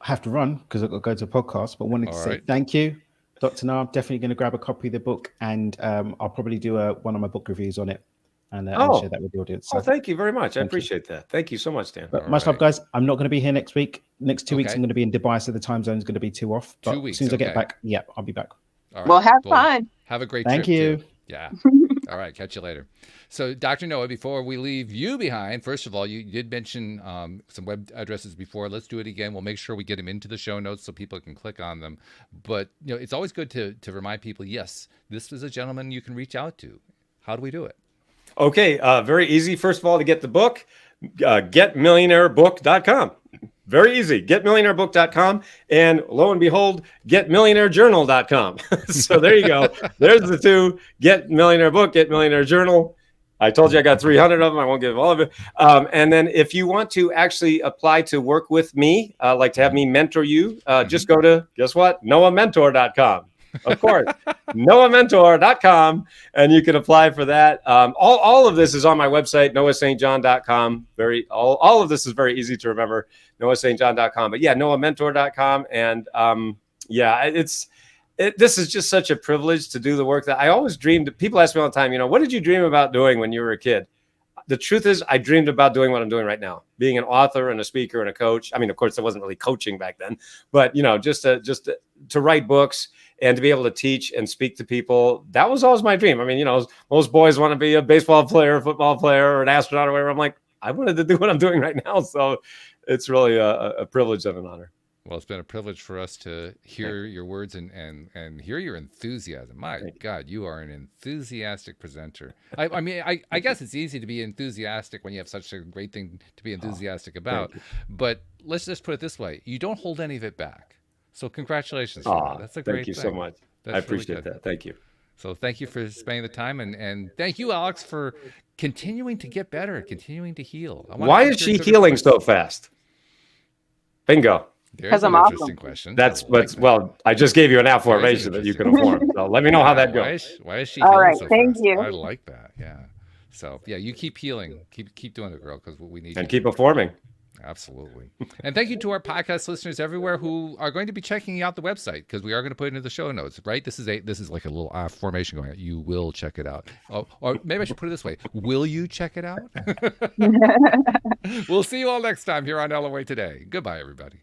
I have to run because I've got to go to a podcast, but wanted to say thank you, Dr. Noah. I'm definitely going to grab a copy of the book, and I'll probably do one of my book reviews on it. And share that with the audience. So, thank you very much. I appreciate that. Thank you so much, Dan. But much love, guys. I'm not going to be here next week. Next 2 weeks, I'm going to be in Dubai, so the time zone is going to be 2 off. But 2 weeks. As soon as I get back, I'll be back. All right. Well, have fun. Have a great trip. Thank you. Too. Yeah. All right. Catch you later. So, Dr. Noah, before we leave you behind, first of all, you did mention some web addresses before. Let's do it again. We'll make sure we get them into the show notes so people can click on them. But it's always good to remind people, yes, this is a gentleman you can reach out to. How do we do it? Okay, very easy. First of all, to get the book, getmillionairebook.com. Very easy. Getmillionairebook.com. And lo and behold, getmillionairejournal.com. So there you go. There's the two. Get Millionaire Book, Get Millionaire Journal. I told you I got 300 of them. I won't give all of it. And then if you want to actually apply to work with me, like to have me mentor you, just go to, guess what? NoahMentor.com. Of course, NoahMentor.com, and you can apply for that. All of this is on my website, NoahSt.John.com. All of this is very easy to remember, NoahSt.John.com. But yeah, NoahMentor.com, and this is just such a privilege to do the work that I always dreamed. People ask me all the time, what did you dream about doing when you were a kid? The truth is, I dreamed about doing what I'm doing right now, being an author and a speaker and a coach. I mean, of course, I wasn't really coaching back then, but just to write books and to be able to teach and speak to people. That was always my dream. I mean, most boys want to be a baseball player, a football player, or an astronaut or whatever. I'm like, I wanted to do what I'm doing right now. So it's really a privilege and an honor. Well, it's been a privilege for us to hear your words and hear your enthusiasm. My God, you are an enthusiastic presenter. I mean, I guess it's easy to be enthusiastic when you have such a great thing to be enthusiastic about. But let's just put it this way. You don't hold any of it back. So congratulations. That's a great thing. Thank you so much. I appreciate that. Thank you. So thank you for spending the time. And thank you, Alex, for continuing to get better, continuing to heal. Why is she healing so fast? Bingo. There's an I'm interesting awesome. question. That's like what's well. I just gave you an affirmation that you can affirm. So let me know how that goes. Why is she All healing right, so thank fast? you. I like that. Yeah. So yeah, you keep healing. Keep doing it, girl, because we need And you. keep affirming. Absolutely. And thank you to our podcast listeners everywhere who are going to be checking out the website, because we are going to put it into the show notes, right? This is like a little formation going on. You will check it out. Oh, or maybe I should put it this way. Will you check it out? We'll see you all next time here on LOA Today. Goodbye, everybody.